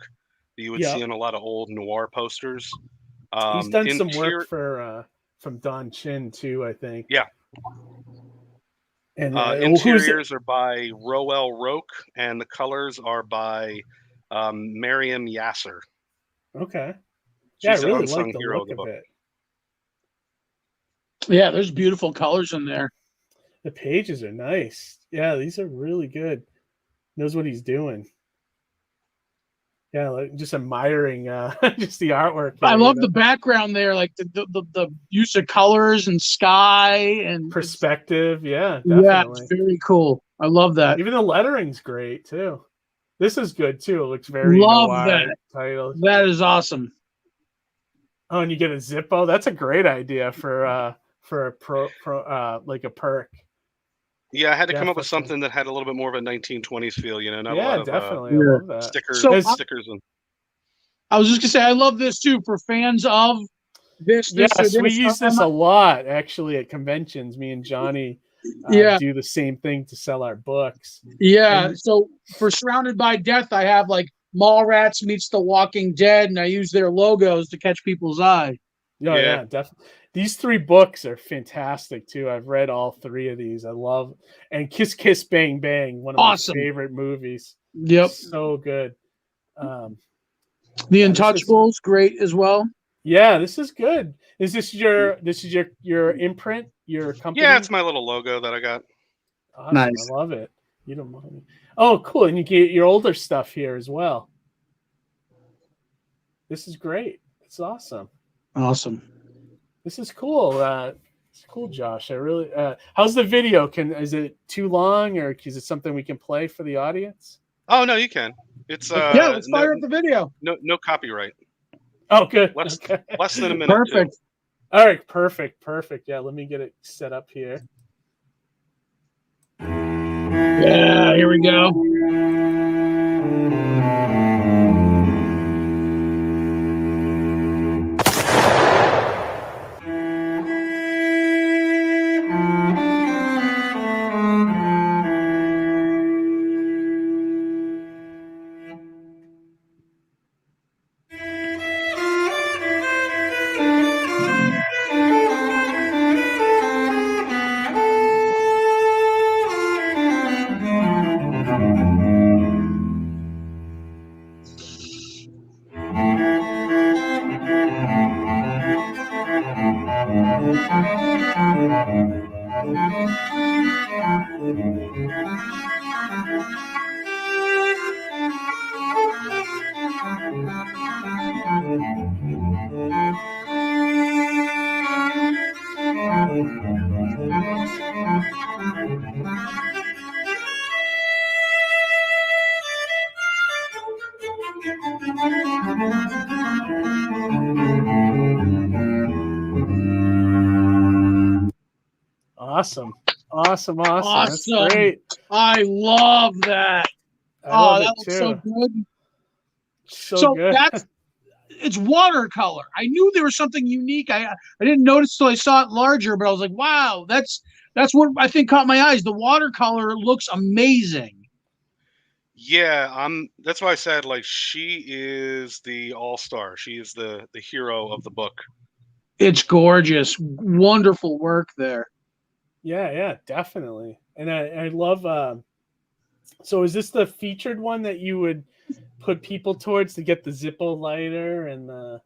that you would see on a lot of old noir posters. He's done some work for from Don Chin too, I think. Yeah. And interiors are by Roel Roque, and the colors are by Mariam Yasser. Okay. She's I really like the look of it. Yeah, there's beautiful colors in there. The pages are nice. Yeah, these are really good. Knows what he's doing. Yeah, like just admiring just the artwork. I love the background there, like the use of colors and sky and perspective. Yeah, definitely. Yeah, it's very cool. I love that. Even the lettering's great too. This is good too. It looks very love noir that title. That is awesome. Oh, and you get a Zippo. That's a great idea for a like a perk. Yeah, I had to come up with something that had a little bit more of a 1920s feel, not a lot of definitely. I love that. stickers and. I was just gonna say, I love this too for fans of this. Yes, we use this a lot actually at conventions. Me and Johnny do the same thing to sell our books. Yeah, so for Surrounded by Death, I have like Mallrats meets The Walking Dead, and I use their logos to catch people's eye. Yeah, definitely. These 3 books are fantastic too. I've read all 3 of these. I love, and Kiss Kiss Bang Bang, one of my favorite movies. Yep, so good. The Untouchables, great as well. Yeah, this is good. Is this your imprint, your company? Yeah, it's my little logo that I got. Awesome. Nice. I love it. You don't mind. Oh, cool. And you get your older stuff here as well. This is great. It's awesome. Awesome. This is cool. It's cool, Josh. I really. How's the video? Is it too long, or is it something we can play for the audience? Oh no, you can. It's let's fire up the video. No copyright. Oh, good. Less than a minute. Perfect. Too. All right, perfect. Yeah, let me get it set up here. Yeah, here we go. Awesome. That's great. I love that. That looks so good. So good. It's watercolor. I knew there was something unique. I didn't notice till I saw it larger, but I was like, wow, that's what I think caught my eyes. The watercolor looks amazing. Yeah, that's why I said, like, she is the all-star. She is the hero of the book. It's gorgeous. Wonderful work there. Yeah, definitely. And I love so is this the featured one that you would put people towards to get the Zippo lighter and the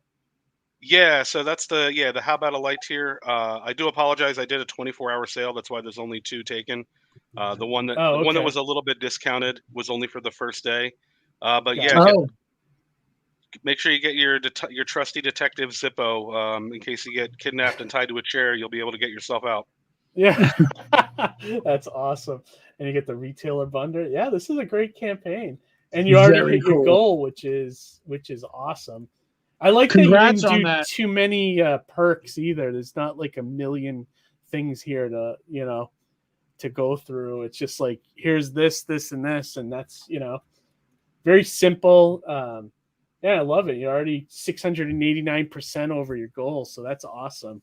Yeah, so that's the How About a Light tier. I do apologize. I did a 24-hour sale. That's why there's only 2 taken. The one that was a little bit discounted was only for the first day. But make sure you get your trusty detective Zippo in case you get kidnapped and tied to a chair. You'll be able to get yourself out. Yeah, that's awesome. And you get the retailer bundle. Yeah, this is a great campaign, and you already hit your goal, which is awesome. I like Congrats that you on didn't do too many perks either. There's not like a million things here to to go through. It's just like, here's this, and this, and that's very simple. Yeah, I love it. You're already 689% over your goal, so that's awesome.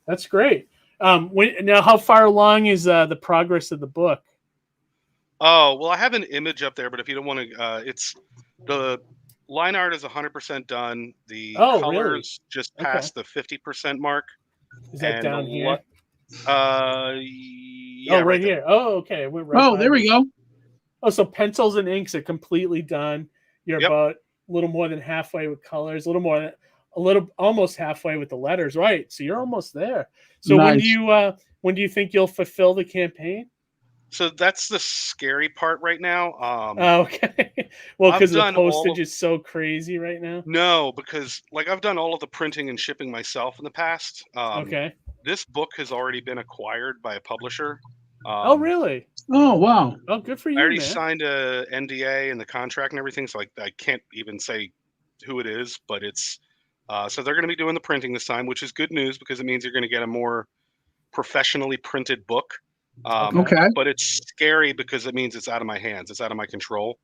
That's great. Now, how far along is the progress of the book? Oh, well, I have an image up there, but if you don't want to, it's the line art is 100% done. The colors just passed the 50% mark. Is that down here? Yeah, right here. Oh, okay. There we go. Oh, so pencils and inks are completely done. You're about a little more than halfway with colors, almost halfway with the letters, right? So you're almost there. So nice. When do you think you'll fulfill the campaign? So that's the scary part right now. Okay. Well, because the postage is so crazy right now. No, because I've done all of the printing and shipping myself in the past. Okay. This book has already been acquired by a publisher. Oh, really? Oh, wow. Oh, good for you, I already signed a NDA and the contract and everything, so I can't even say who it is, but it's so they're going to be doing the printing this time, which is good news because it means you're going to get a more professionally printed book. Okay. But it's scary because it means it's out of my hands. It's out of my control.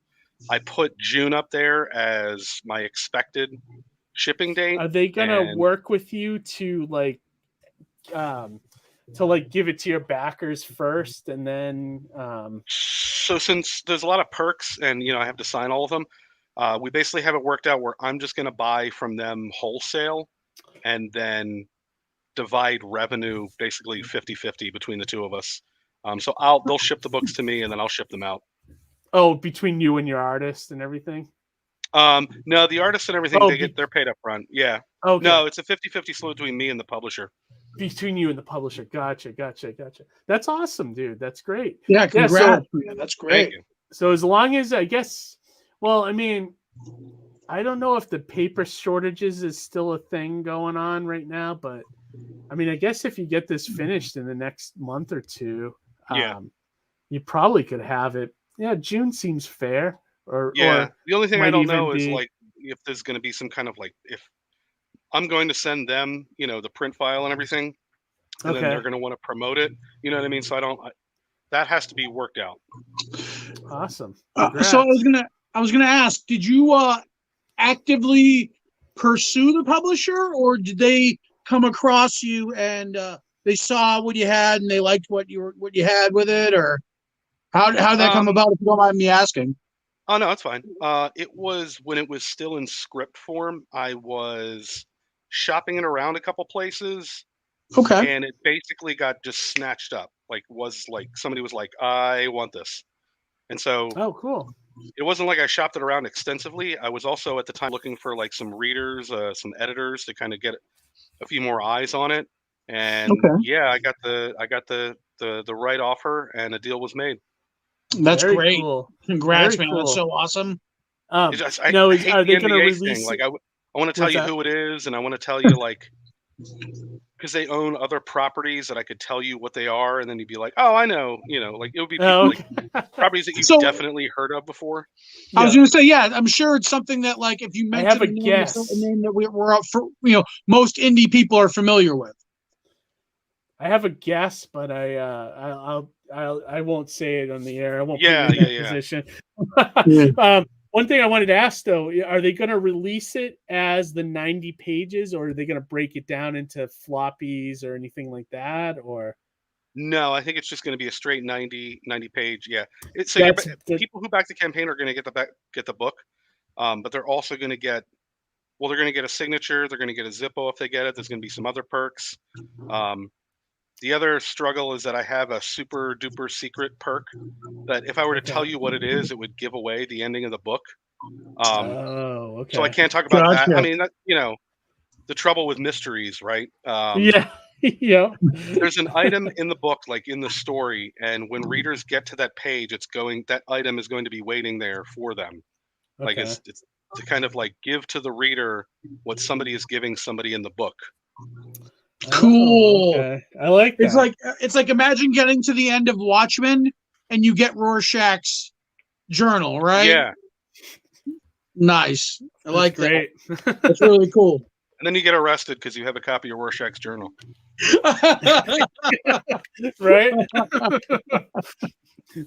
I put June up there as my expected shipping date. Are they going to work with you to give it to your backers first and then So since there's a lot of perks and I have to sign all of them, we basically have it worked out where I'm just going to buy from them wholesale and then divide revenue basically 50-50 between the two of us. So they'll ship the books to me and then I'll ship them out. Oh, between you and your artist and everything? No, the artists and everything, they're paid up front. Yeah. Okay. No, it's a 50-50 split between me and the publisher. Between you and the publisher. Gotcha. That's awesome, dude. That's great. Yeah, congrats. That's great. Thank you. So as long as I don't know if the paper shortages is still a thing going on right now, but I guess if you get this finished in the next month or two, you probably could have it. Yeah, June seems fair. Or the only thing I don't know is if there's going to be some kind of if I'm going to send them, the print file and everything, and then they're going to want to promote it. You know what I mean? So that has to be worked out. Awesome. So I was gonna ask, did you actively pursue the publisher, or did they come across you and they saw what you had and they liked what you had with it, or how did that come about? If you don't mind me asking. Oh no, it's fine. It was when it was still in script form. I was shopping it around a couple places. Okay. And it basically got just snatched up. Somebody was like, I want this. And so cool. It wasn't like I shopped it around extensively. I was also at the time looking for some readers, some editors to kind of get a few more eyes on it. And I got the right offer and a deal was made. That's Very great. Cool. Congrats, Very man. Cool. That's so awesome. I hate are they going to release thing. I want to tell you who it is, and I want to tell you because they own other properties that I could tell you what they are, and then you'd be like, oh, I know, it would be properties that you've definitely heard of before. I was going to say, I'm sure it's something that if you mention a name that we're up for, most indie people are familiar with. have a guess, but I won't say it on the air. I won't Yeah, put you in that position. One thing I wanted to ask though, are they going to release it as the 90 pages, or are they going to break it down into floppies or anything like that? Or no, I think it's just going to be a straight 90 page. Yeah. People who back the campaign are going to get the book, but they're also going to get. Well, they're going to get a signature. They're going to get a Zippo if they get it. There's going to be some other perks. The other struggle is that I have a super duper secret perk that if I were to tell you what it is, it would give away the ending of the book. Okay. So I can't talk about that. I mean, the trouble with mysteries, right? Yeah. There's an item in the book, like in the story, and when readers get to that page, that item is going to be waiting there for them. Okay. Like it's to kind of like give to the reader what somebody is giving somebody in the book. Cool. Okay. I like that. It's like imagine getting to the end of Watchmen and you get Rorschach's journal, right? Yeah. Nice. I like that. That's really cool. And then you get arrested because you have a copy of Rorschach's journal. Right?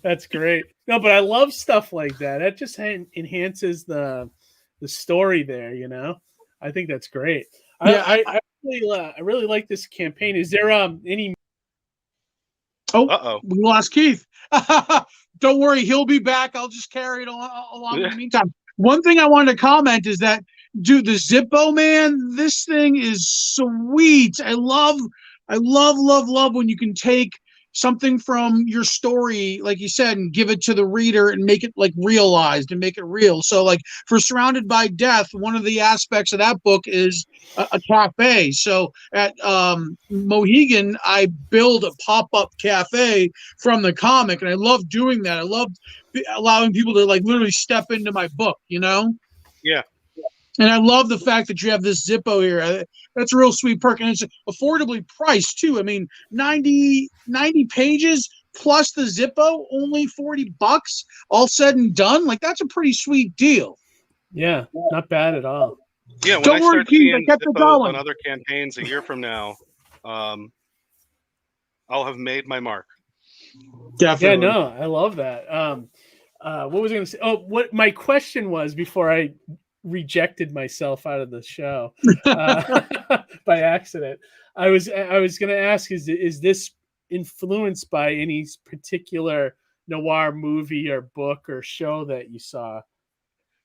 That's great. No, but I love stuff like that. That just enhances the story there, you know? I think that's great. Yeah, I really like this campaign. Is there any? Oh, we lost Keith. Don't worry, he'll be back. I'll just carry it along in the meantime. One thing I wanted to comment is that, dude, the Zippo, man, this thing is sweet. I love when you can take something from your story, like you said, and give it to the reader and make it like realized and make it real. So like for Surrounded by Death, one of the aspects of that book is a cafe. So at Mohegan, I build a pop-up cafe from the comic, and I love doing that. I love allowing people to like literally step into my book, you know? Yeah. And I love the fact that you have this Zippo here. That's a real sweet perk. And it's affordably priced, too. I mean, 90 pages plus the Zippo, only $40, all said and done. Like, that's a pretty sweet deal. Yeah, not bad at all. Yeah, when I start seeing Zippos on other campaigns a year from now, I'll have made my mark. Definitely. Yeah, no, I love that. What was I going to say? Oh, what my question was before I rejected myself out of the show by accident. I was going to ask, is this influenced by any particular noir movie or book or show that you saw?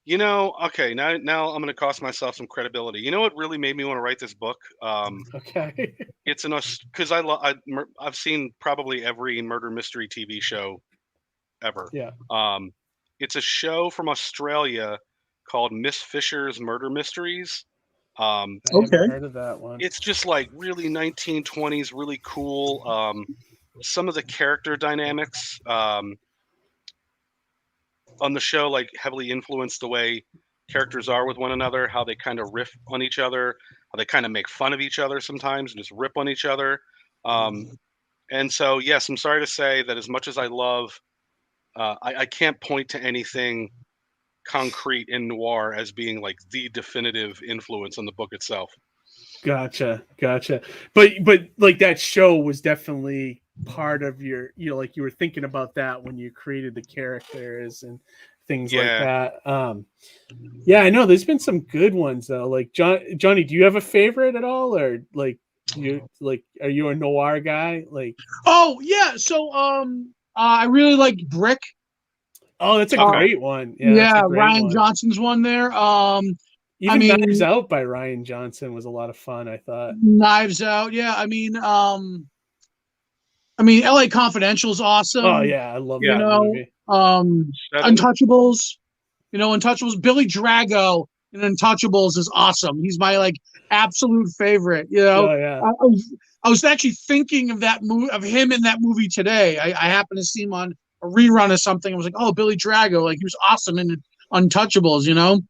You know, okay, now I'm going to cost myself some credibility. You know what really made me want to write this book? Okay. It's because I've seen probably every murder mystery TV show ever. Yeah. It's a show from Australia called Miss Fisher's Murder Mysteries. I haven't heard of that one. It's just like really 1920s, really cool. Some of the character dynamics on the show like heavily influence the way characters are with one another, how they kind of riff on each other, how they kind of make fun of each other sometimes and just rip on each other. And so, yes, I'm sorry to say that as much as I love, I can't point to anything concrete in noir as being like the definitive influence on the book itself. Gotcha. But like that show was definitely part of your, like you were thinking about that when you created the characters and things like that. Yeah, I know there's been some good ones though. Like Johnny, do you have a favorite at all, or like are you a noir guy? Like, oh yeah, so I really liked Brick. Oh, that's a great one. Yeah, Ryan Johnson's one there. Even Knives Out by Ryan Johnson was a lot of fun, I thought. Knives Out, yeah. I mean, LA Confidential is awesome. Oh yeah, I love that movie. Untouchables. Untouchables. Billy Drago in Untouchables is awesome. He's my like absolute favorite. Oh, yeah. I was actually thinking of that of him in that movie today. I happened to see him on a rerun of something. I was like, oh, Billy Drago, like he was awesome in Untouchables,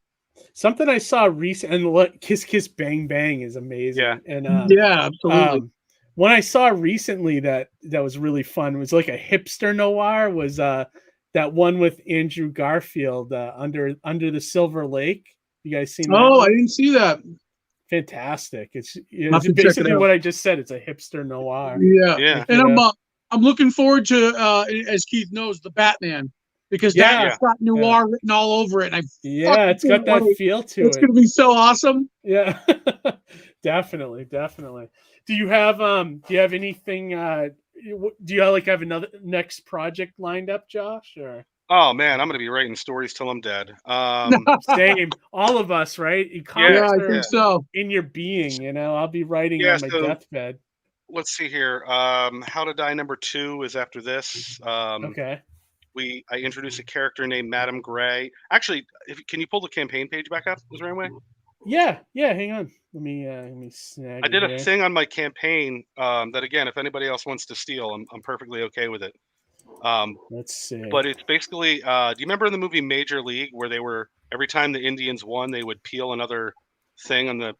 Something I saw recently, and Kiss Kiss Bang Bang is amazing. Yeah. And yeah, absolutely. One I saw recently that was really fun was like a hipster noir was that one with Andrew Garfield under the Silver Lake. You guys seen that? Oh, I didn't see that. Fantastic. It's basically what I just said. It's a hipster noir. Yeah. And I'm looking forward to, as Keith knows, the Batman, because that's got noir written all over it. And it's got that feel to it. It's going to be so awesome. Yeah, definitely. Do you have anything? Do you have another next project lined up, Josh? Or oh man, I'm going to be writing stories till I'm dead. Same, all of us, right? I think so. In your being, I'll be writing on my deathbed. Let's see here. How to Die #2 is after this. Okay. I introduced a character named Madame Gray. Actually, can you pull the campaign page back up? Is there any way? Yeah. Hang on. Let me snag. I did a thing on my campaign that, again, if anybody else wants to steal, I'm perfectly okay with it. Let's see. But it's basically, do you remember in the movie Major League where they were every time the Indians won, they would peel another thing on the.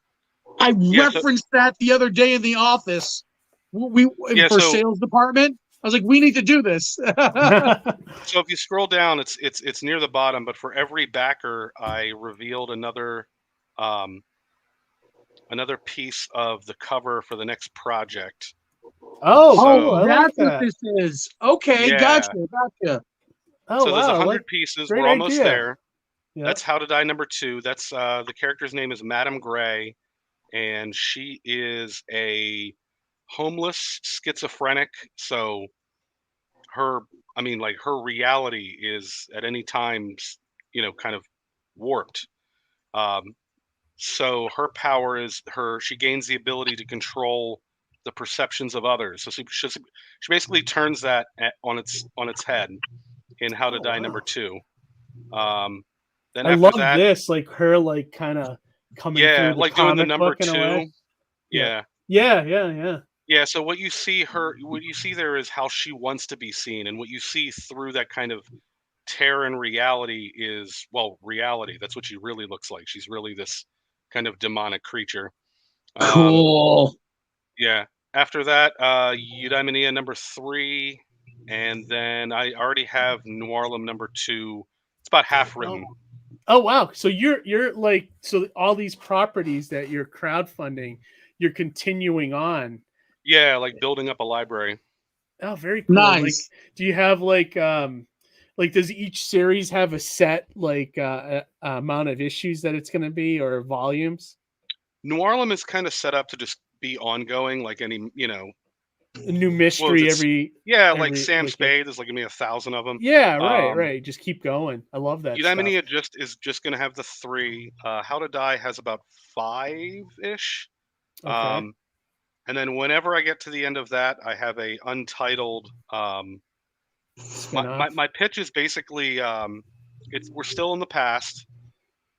I referenced that the other day in the office. For sales department. I was like, we need to do this. So if you scroll down, it's near the bottom. But for every backer, I revealed another piece of the cover for the next project. That's what this is. Okay, gotcha. Oh, so there's 100 pieces. We're almost there. Yeah. That's How to Die #2. That's the character's name is Madame Gray, and she is a homeless schizophrenic. So her reality is at any time, kind of warped. So her power is she gains the ability to control the perceptions of others. So she basically turns that on its head in How to Die #2. Then I love this, like her, like kind of coming through the doing the #2. Yeah. So what you see there is how she wants to be seen, and what you see through that kind of tear in reality is reality. That's what she really looks like. She's really this kind of demonic creature. Cool. Yeah. After that, Eudaimonia #3, and then I already have Noirlem #2. It's about half written. Oh wow! So you're like, so all these properties that you're crowdfunding, you're continuing on. Yeah, like building up a library. Oh, very cool. Nice. Like, do you have does each series have a set amount of issues that it's going to be, or volumes? Noirlem is kind of set up to just be ongoing, like any a new mystery like Sam Spade. There's gonna be 1,000 of them. Yeah, right. Just keep going. I love that. Eudaimonia is just gonna have the 3. How to Die has about 5-ish. Okay. And then whenever I get to the end of that, I have a untitled. My pitch is basically we're still in the past,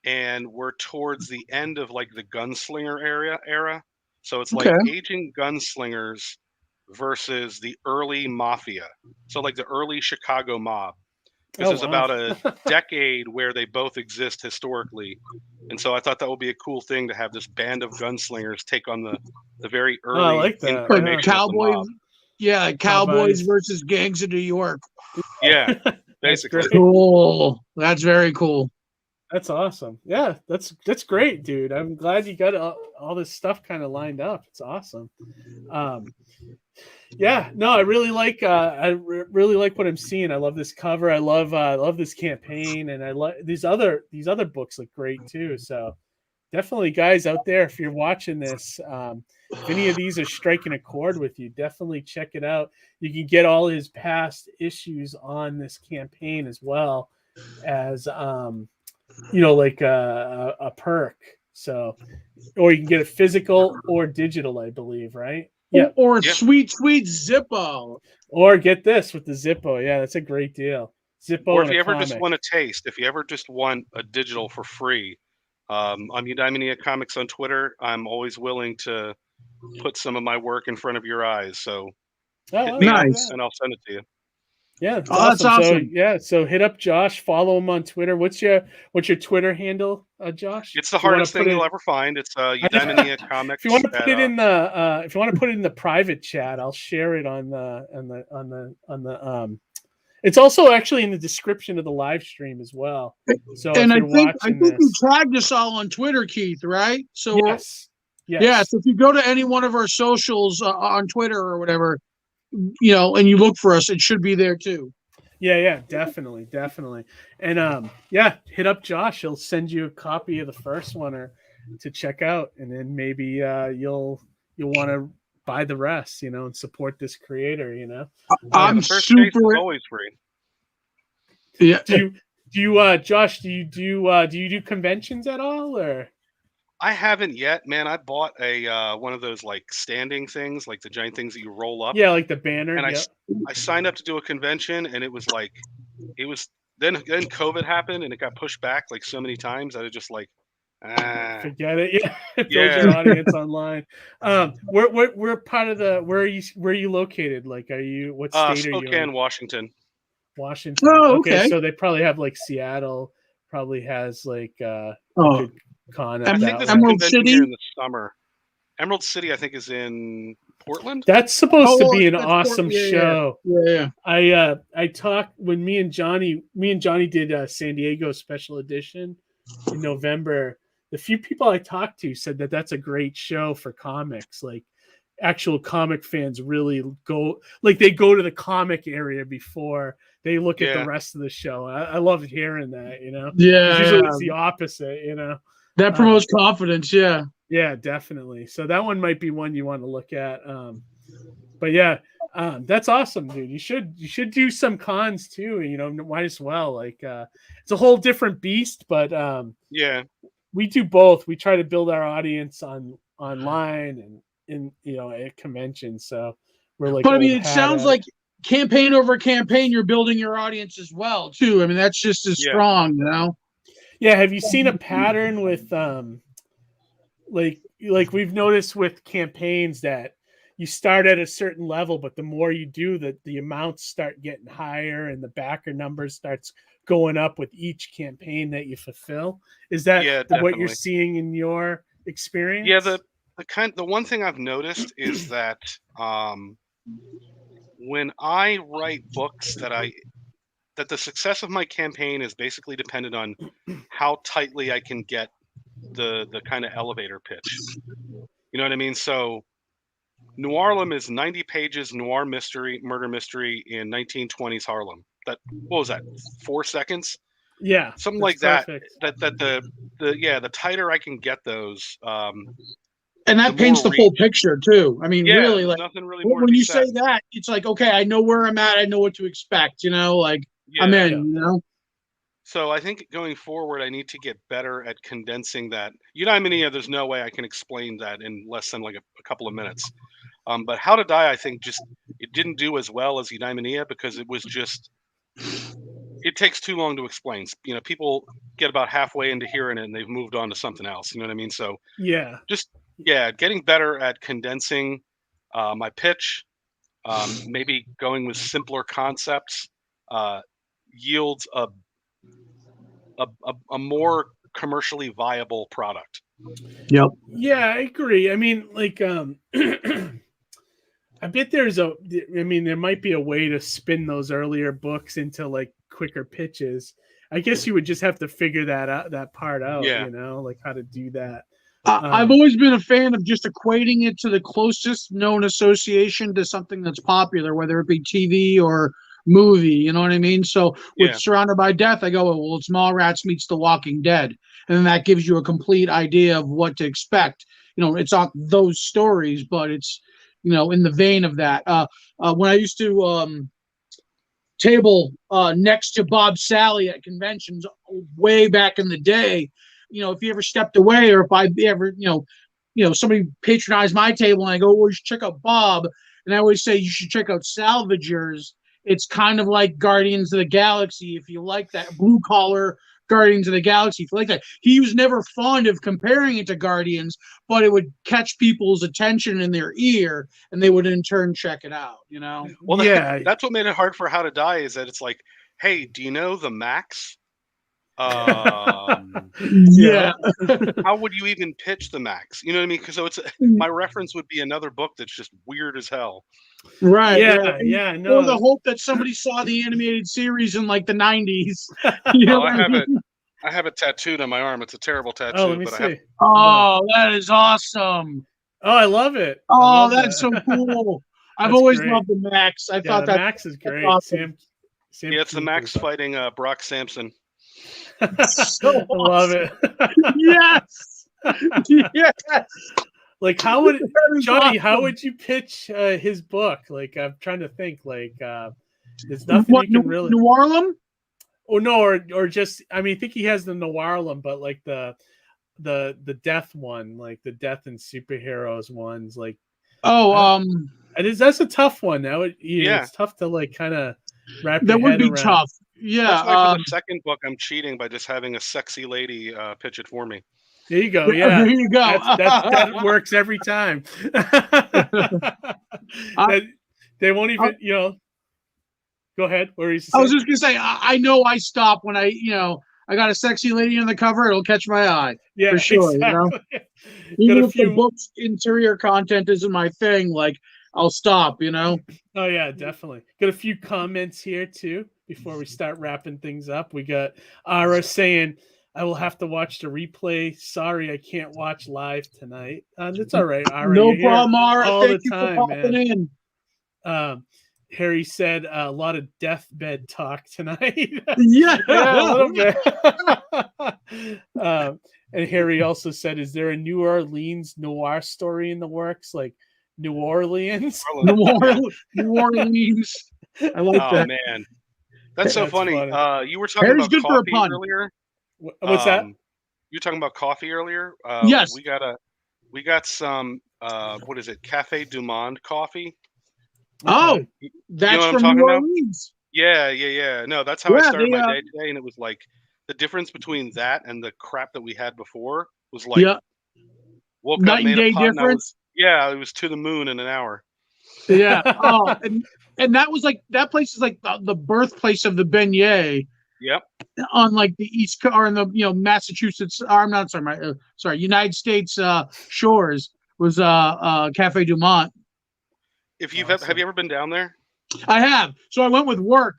and we're towards the end of the gunslinger era. So it's aging gunslingers versus the early mafia. So the early Chicago mob. This is about a decade where they both exist historically. And so I thought that would be a cool thing to have this band of gunslingers take on the very early I like that. Cowboys. Yeah, Cowboys versus gangs of New York. Yeah, basically. Cool. That's very cool. That's awesome. Yeah, that's great, dude. I'm glad you got all this stuff kind of lined up. It's awesome. Yeah, no, I really like what I'm seeing. I love this cover. I love this campaign, and I love these other books look great too. So definitely, guys out there, if you're watching this, if any of these are striking a chord with you, definitely check it out. You can get all his past issues on this campaign as well as a perk. So, or you can get it physical or digital, I believe, right? Yeah. Or sweet Zippo. Or get this with the Zippo. Yeah, that's a great deal. Zippo. Or if you ever just want a taste, if you ever just want a digital for free, I'm Eudaimonia Comics on Twitter. I'm always willing to put some of my work in front of your eyes. So hit me up and I'll send it to you. Yeah, that's awesome. So hit up Josh, follow him on Twitter. What's your Twitter handle, Josh? It's the hardest thing you'll ever find. It's Eudaimonia Comics. If you want to put it in the private chat, I'll share it on the it's also actually in the description of the live stream as well. So and I think you tagged us all on Twitter, Keith, right? So yes. Yes. Yeah, so if you go to any one of our socials on Twitter or whatever, and you look for us, it should be there too. Yeah, definitely. And hit up Josh. He'll send you a copy of the first one to check out, and then maybe you'll want to buy the rest, and support this creator. I'm the first super. case is always free. Yeah. Do you, Josh? Do you do conventions at all, or? I haven't yet, man. I bought a one of those like standing things, like the giant things that you roll up. Yeah, like the banner. And I signed up to do a convention, and it was then COVID happened, and it got pushed back like so many times. I was just like, forget it. Yeah, build your audience online. We're part of the. Where are you located? Like, are you what state Spokane, are you in? Washington. Washington. Oh, okay. So they probably have like Seattle. Probably has like a good con. I think there's a convention here in the summer. Emerald City, I think, is in Portland. That's supposed to be an awesome show. Yeah. I talked when me and Johnny did San Diego special edition in November. The few people I talked to said that that's a great show for comics. Like actual comic fans really go, like they go to the comic area before they look at the rest of the show. I love hearing that, Yeah. Usually it's the opposite, That promotes confidence, yeah. Yeah, definitely. So that one might be one you want to look at. But yeah, that's awesome, dude. You should do some cons too. Might as well. Like it's a whole different beast, but we do both. We try to build our audience online and at conventions. So we're like. But I mean, it sounds like campaign over campaign, you're building your audience as well too. I mean, that's just as strong, Yeah. Have you seen a pattern with like we've noticed with campaigns that you start at a certain level, but the more you do, the amounts start getting higher and the backer numbers starts going up with each campaign that you fulfill. Is that what you're seeing in your experience? Yeah, the one thing I've noticed is that when I write books that the success of my campaign is basically dependent on how tightly I can get the kind of elevator pitch. You know what I mean? So Noirlem is 90 pages noir murder mystery in 1920s Harlem. What was that? 4 seconds? Yeah. Something like perfect. that the tighter I can get those and that paints the full picture too. I mean, really, like nothing really when you say that, it's like, okay, I know where I'm at, I know what to expect, I'm in, So I think going forward, I need to get better at condensing that. Eudaimonia, there's no way I can explain that in less than like a couple of minutes. But How to Die, I think it didn't do as well as Eudaimonia because it takes too long to explain. People get about halfway into hearing it and they've moved on to something else. You know what I mean? So getting better at condensing my pitch, maybe going with simpler concepts yields a more commercially viable product. Yep. Yeah, I agree. I mean, like, I bet there might be a way to spin those earlier books into like quicker pitches. I guess you would just have to figure that part out, like how to do that. I've always been a fan of just equating it to the closest known association to something that's popular, whether it be TV or movie, you know what I mean? So with Surrounded by Death, I go, well, it's Mallrats meets The Walking Dead. And then that gives you a complete idea of what to expect. It's not those stories, but it's, in the vein of that. When I used to table next to Bob Sally at conventions way back in the day, if you ever stepped away or if I ever, somebody patronized my table and I go, well, you should check out Bob. And I always say you should check out Salvagers. It's kind of like Guardians of the Galaxy, if you like that blue collar Guardians of the Galaxy, if you like that. He was never fond of comparing it to Guardians, but it would catch people's attention in their ear, and they would in turn check it out. Well, that's what made it hard for How to Die is that it's like, hey, do you know the Max? How would you even pitch the Max? You know what I mean? Because my reference would be another book that's just weird as hell. Right. No. Or the hope that somebody saw the animated series in like the 90s. I haven't. I have it tattooed on my arm. It's a terrible tattoo. Oh, let me see. Oh, that is awesome. Oh, I love it. Oh, that's so cool. I've always loved the Max. I thought that Max is great. Awesome. Sam yeah, it's the Max fighting Brock Sampson. So I love it. Yes. Yes. Like, how would Johnny? How would you pitch his book? Like, I'm trying to think. Like, there's nothing you can really. Norlam? Oh no, or just. I mean, I think he has the Noirlem, but like the death one, like the death and superheroes ones, like. That's a tough one. Now it's tough to like kind of wrap. That would be around. tough. Yeah. That's why for the second book, I'm cheating by just having a sexy lady pitch it for me. There you go. Yeah, there you go. That works every time. They won't even, Go ahead. I was just gonna say, I know I stop when I got a sexy lady on the cover. It'll catch my eye. Yeah, for sure. Exactly. Even if the book's interior content isn't my thing, like I'll stop. Oh yeah, definitely. Got a few comments here too before we start wrapping things up. We got Ara saying, "I will have to watch the replay. Sorry, I can't watch live tonight." That's all right, Ara. No problem, Ara. Thank you for popping in. Harry said a lot of deathbed talk tonight. Yeah, a little bit. And Harry also said, "Is there a New Orleans noir story in the works, like New Orleans?" New Orleans. I like that. Oh man, that's so funny. You were talking about coffee earlier. What's that? You were talking about coffee earlier. Yes, we got some. What is it? Cafe du Monde coffee. Oh, that's from New Orleans. Yeah. No, that's how I started my day today, and it was like the difference between that and the crap that we had before was like woke up, night and day difference. It was to the moon in an hour. Yeah. Oh, and that was like that place is like the birthplace of the beignet. Yep. On like the East Coast or in the Massachusetts. I'm not sorry, United States shores was Cafe Du Monde. If you've have you ever been down there? I have. So I went with work.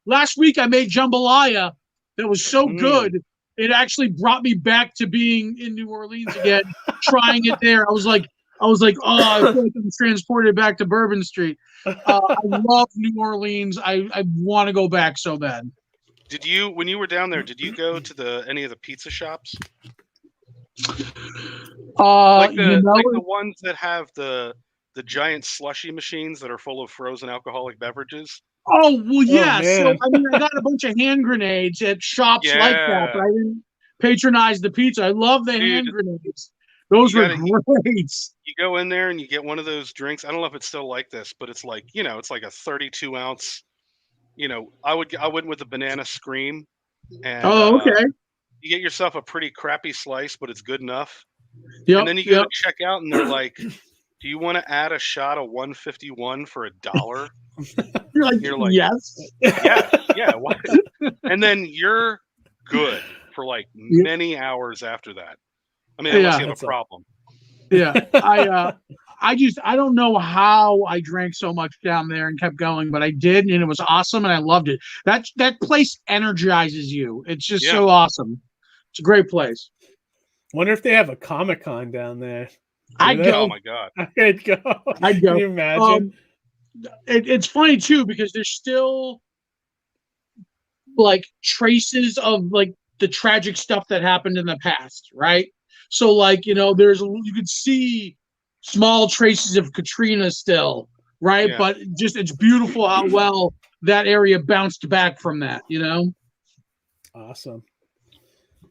Last week I made jambalaya that was so good. It actually brought me back to being in New Orleans again, trying it there. I was like, oh, I feel like I'm transported back to Bourbon Street. I love New Orleans. I want to go back so bad. Did you, when you were down there, did you go to any of the pizza shops? Like the ones that have the giant slushy machines that are full of frozen alcoholic beverages? Oh, well, yeah. So, I got a bunch of hand grenades at shops like that, but I didn't patronize the pizza. I love the hand grenades. Those were great. You go in there and you get one of those drinks. I don't know if it's still like this, but it's like, it's like a 32 ounce, I went with a banana scream. And, okay. You get yourself a pretty crappy slice, but it's good enough. Yep, and then you go to check out and they're like, do you want to add a shot of 151 for $1? You're like, yes. Yeah. What? And then you're good for like many hours after that. I mean, unless you have a problem. Yeah. I don't know how I drank so much down there and kept going, but I did, and it was awesome, and I loved it. That place energizes you. It's just so awesome. It's a great place. Wonder if they have a Comic-Con down there. I'd go. Oh my god. I'd go. Can you imagine? It's funny too because there's still like traces of like the tragic stuff that happened in the past, right? So like you could see small traces of Katrina still, right? Yeah. But just it's beautiful how well that area bounced back from that, Awesome.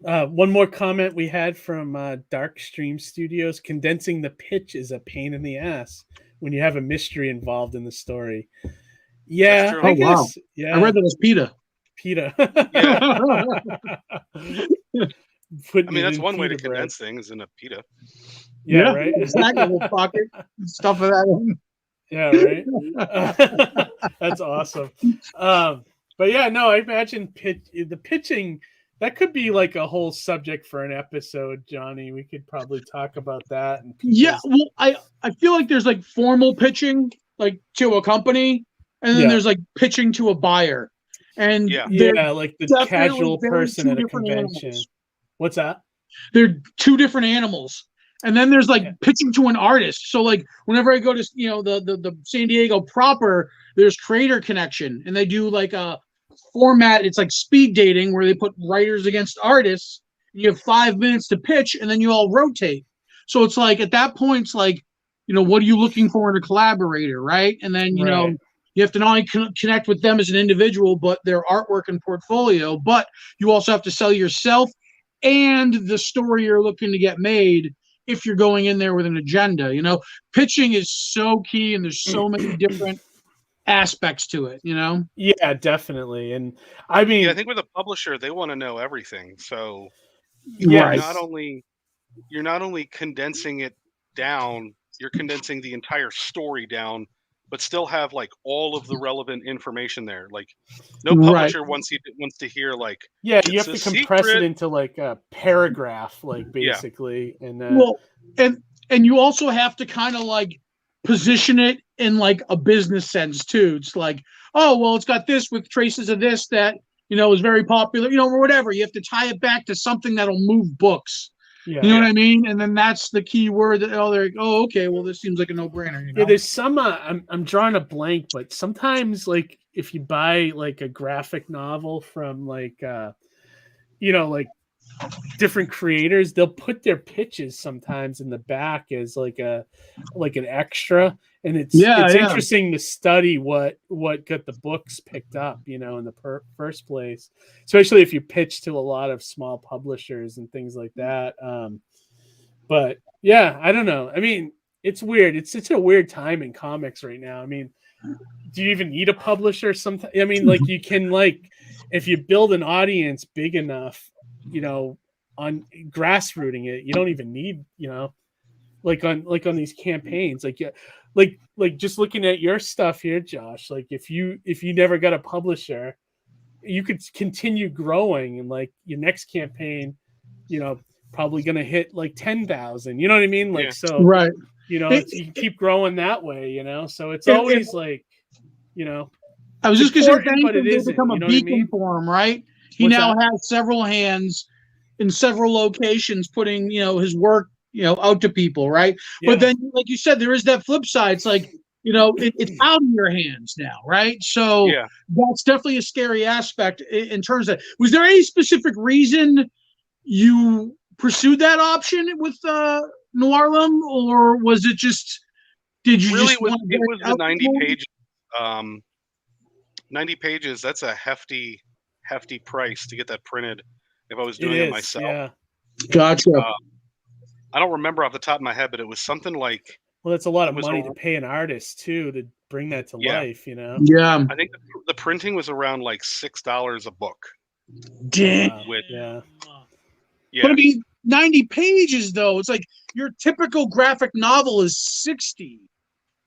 One more comment we had from Dark Stream Studios. Condensing the pitch is a pain in the ass when you have a mystery involved in the story. Yeah, I guess. Wow. Yeah, I read that as PETA. PETA. That's one way to condense things in a PETA. Yeah, right. Exactly. We'll pocket stuff of that in. Yeah, right. That's awesome. But yeah, no, I imagine the pitching. That could be like a whole subject for an episode, Johnny. We could probably talk about that. Yeah, well, I feel like there's like formal pitching, like to a company, and then there's like pitching to a buyer. And like the casual person at a convention. Animals. What's that? They're two different animals. And then there's like pitching to an artist. So like whenever I go to the San Diego proper, there's Creator Connection, and they do like a format. It's like speed dating where they put writers against artists. You have 5 minutes to pitch, and then you all rotate. So it's like at that point, it's like, what are you looking for in a collaborator, right? And then you have to not only connect with them as an individual, but their artwork and portfolio. But you also have to sell yourself and the story you're looking to get made. If you're going in there with an agenda, pitching is so key, and there's so many different aspects to it, Yeah, definitely. And I mean, I think with a publisher, they want to know everything. So you're not only condensing it down, you're condensing the entire story down, but still have like all of the relevant information there. Like no publisher wants to hear like, you have to compress it into like a paragraph, like basically. And and you also have to kind of like position it in like a business sense too. It's like, oh well, it's got this with traces of this that is very popular, or whatever. You have to tie it back to something that'll move books. You know what I mean? And then that's the key word that okay, well, this seems like a no-brainer. Yeah, there's some I'm drawing a blank, but sometimes like if you buy like a graphic novel from like like different creators, they'll put their pitches sometimes in the back as like an extra, and it's interesting to study what got the books picked up, in the first place, especially if you pitch to a lot of small publishers and things like that. But yeah, I don't know. I mean, it's weird. It's a weird time in comics right now. I mean, do you even need a publisher? Sometimes, I mean, like you can if you build an audience big enough, on grassrooting it, you don't even need, like on these campaigns, like just looking at your stuff here, Josh, like if you never got a publisher, you could continue growing, and like your next campaign, probably going to hit like 10,000, you know what I mean? Like, so, you can keep growing that way, so it's always like, I was just going to say, but it is become a beacon for him, right? He now has several hands in several locations putting, his work, out to people, right? Yeah. But then, like you said, there is that flip side. It's like, it's out of your hands now, right? So that's definitely a scary aspect in terms of, was there any specific reason you pursued that option with Noirlem, or was it just, did you really just want to it was the 90 pages. 90 pages, that's a hefty price to get that printed if I was doing it myself. Yeah. Gotcha. I don't remember off the top of my head, but it was something like, well, that's a lot of money to pay an artist too to bring that to life, Yeah. I think the printing was around like $6 a book. Damn. Yeah. But I mean, 90 pages though, it's like your typical graphic novel is 60.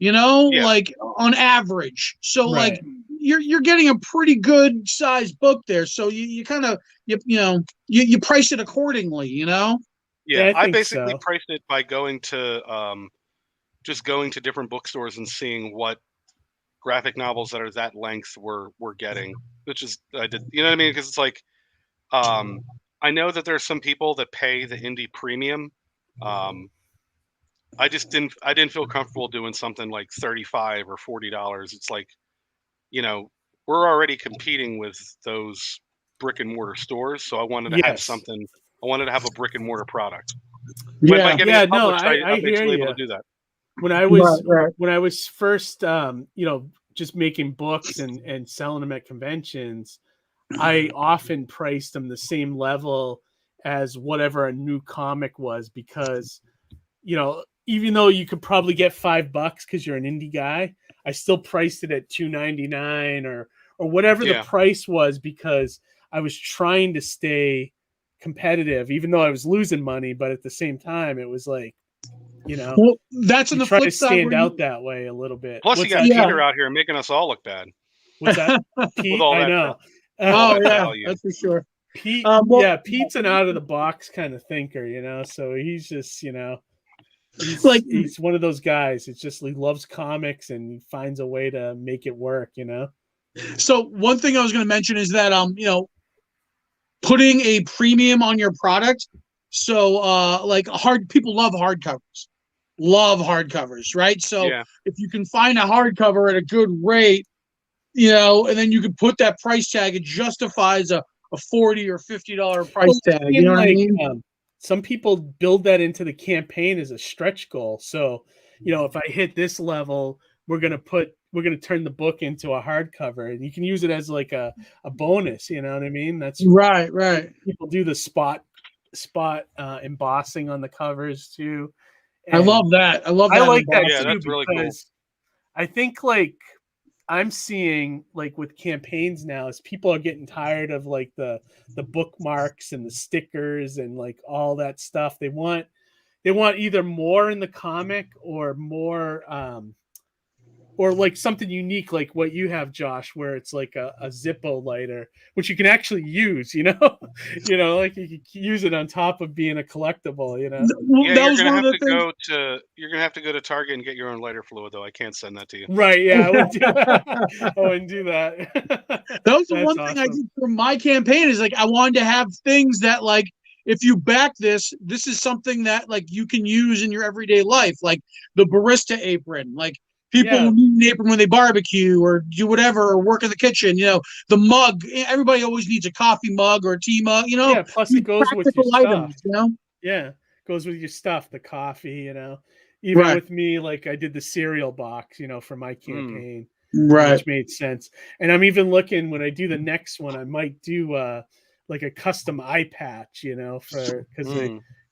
Like on average. So like you're getting a pretty good sized book there. So you kind of you price it accordingly, Yeah, I basically priced it by going to just going to different bookstores and seeing what graphic novels that are that length were getting, which is I did, you know what I mean? Because it's like I know that there's some people that pay the indie premium. I didn't feel comfortable doing something like $35 or $40. It's like, we're already competing with those brick and mortar stores, so I wanted to have something. I wanted to have a brick and mortar product. I hear you. Able to do that. When I was first, just making books and selling them at conventions, I often priced them the same level as whatever a new comic was, because, even though you could probably get $5 because you're an indie guy, I still priced it at $2.99 or whatever the price was, because I was trying to stay competitive, even though I was losing money. But at the same time, it was like, well, that's in the flip side, stand out that way a little bit. Plus, you got Peter out here making us all look bad. What's that? Pete, I know. That's for sure. Pete, Pete's an out of the box kind of thinker, so he's just, he's one of those guys. It's just, he loves comics and he finds a way to make it work, So one thing I was going to mention is that putting a premium on your product. So like people love hardcovers, right? So if you can find a hardcover at a good rate, and then you can put that price tag, it justifies a $40 or $50 price tag. You know what I mean? Some people build that into the campaign as a stretch goal. So, if I hit this level, we're gonna turn the book into a hardcover, and you can use it as like a bonus. You know what I mean? That's right. People do the spot embossing on the covers too. And I love that. I like that yeah, too, that's really cool. I think like I'm seeing like with campaigns now is people are getting tired of like the bookmarks and the stickers and like all that stuff. They want either more in the comic or more or like something unique like what you have, Josh, where it's like a Zippo lighter, which you can actually use, like you can use it on top of being a collectible, Yeah, you're gonna have to go to Target and get your own lighter fluid, though. I can't send that to you. Right? Yeah, I wouldn't do that. That was the one thing I did for my campaign is like I wanted to have things that like if you back this is something that like you can use in your everyday life, like the barista apron, like. People need an apron when they barbecue or do whatever or work in the kitchen. The mug. Everybody always needs a coffee mug or a tea mug. Yeah. Plus, it goes with your items, stuff. Yeah, goes with your stuff. The coffee. Even with me, like I did the cereal box. For my campaign, which made sense. And I'm even looking when I do the next one. I might do like a custom eye patch.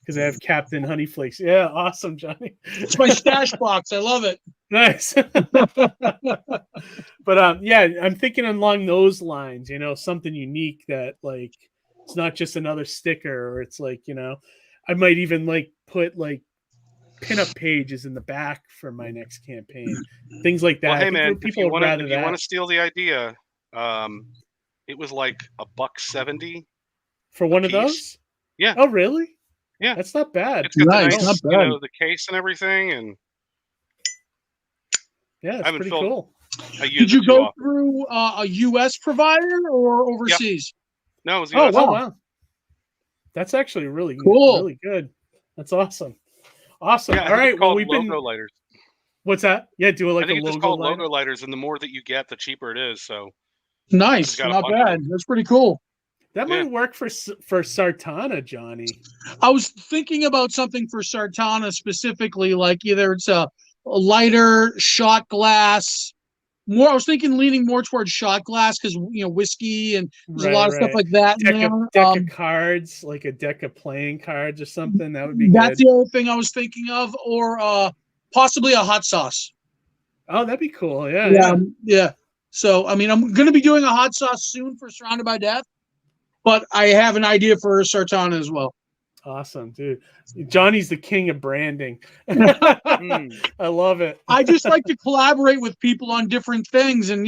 Because I have Captain Honeyflakes. Yeah, awesome, Johnny. It's my stash box. I love it. Nice. But I'm thinking along those lines, something unique that like it's not just another sticker, or it's like, I might even like put like pinup pages in the back for my next campaign. Things like that. Well, hey man, if you want to steal the idea, it was like $1.70 for one of those. Yeah. Oh, really? Yeah, that's not bad. It's got the nice, the case and everything, and yeah, it's pretty cool. Did you go through a U.S. provider or overseas? Yep. No, it was U.S. Oh, wow. That's actually really cool. Really good. That's awesome. Awesome. Yeah, all right. Well, we've been lighters. What's that? Yeah, do it like I think a it's just called logo lighters, and the more that you get, the cheaper it is. So nice, not bad. That's pretty cool. That might work for Sartana, Johnny. I was thinking about something for Sartana specifically, like either it's a lighter shot glass. I was thinking leaning more towards shot glass because whiskey and there's a lot of stuff like that. Deck of cards, like a deck of playing cards or something. That would be that's good. The other thing I was thinking of, or possibly a hot sauce. Oh, that'd be cool. Yeah. So I mean, I'm going to be doing a hot sauce soon for Surrounded by Death. But I have an idea for Sartana as well. Awesome, dude. Johnny's the king of branding. I love it. I just like to collaborate with people on different things. And,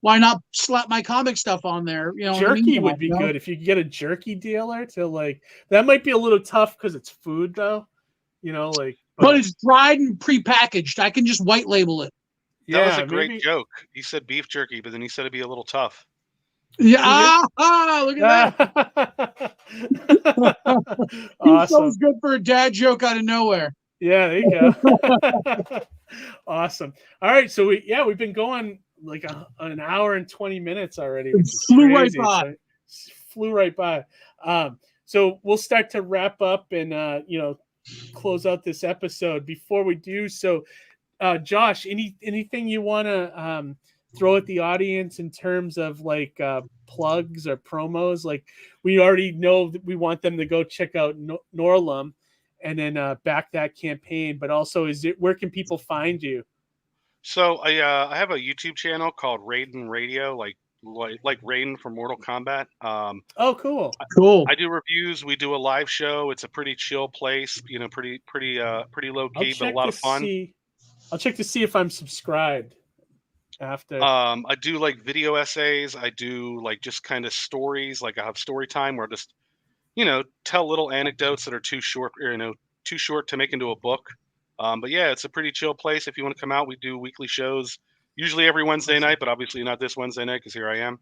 why not slap my comic stuff on there? Jerky would be good. If you could get a jerky dealer to like, that might be a little tough because it's food though. But it's dried and prepackaged. I can just white label it. That was a great joke. You said beef jerky, but then you said it'd be a little tough. Yeah, look at that. Awesome. Sounds good for a dad joke out of nowhere. Yeah, there you go. Awesome. All right, so we've been going like an hour and 20 minutes already. Which is flew crazy. right by. So we'll start to wrap up and close out this episode. Before we do so, Josh, anything you want to throw at the audience in terms of like plugs or promos? Like we already know that we want them to go check out Norlam and then back that campaign, but also where can people find you? So I have a YouTube channel called Raiden Radio, like Raiden from Mortal Kombat. Oh, cool. I do reviews. We do a live show. It's a pretty chill place, pretty low key, but a lot of fun. I'll check to see if I'm subscribed. After I do like video essays, I do like just kind of stories, like I have story time where I just tell little anecdotes that are too short to make into a book. But yeah, it's a pretty chill place. If you want to come out, we do weekly shows usually every Wednesday night, but obviously not this Wednesday night because here I am.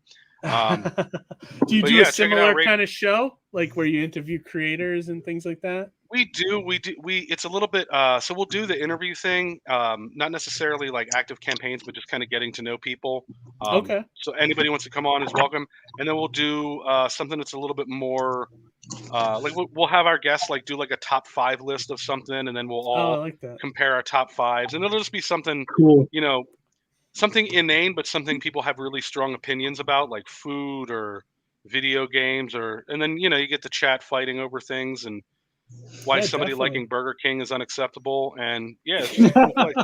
Do you do a similar kind of show, like where you interview creators and things like that? We do. It's a little bit. So we'll do the interview thing, not necessarily like active campaigns, but just kind of getting to know people. Okay. So anybody who wants to come on is welcome. And then we'll do something that's a little bit more. Like we'll have our guests like do like a top 5 list of something, and then we'll all compare our top 5s, and it'll just be something cool. Something inane, but something people have really strong opinions about, like food or video games, and then you get to chat fighting over things and why somebody liking Burger King is unacceptable. And it's just a cool place.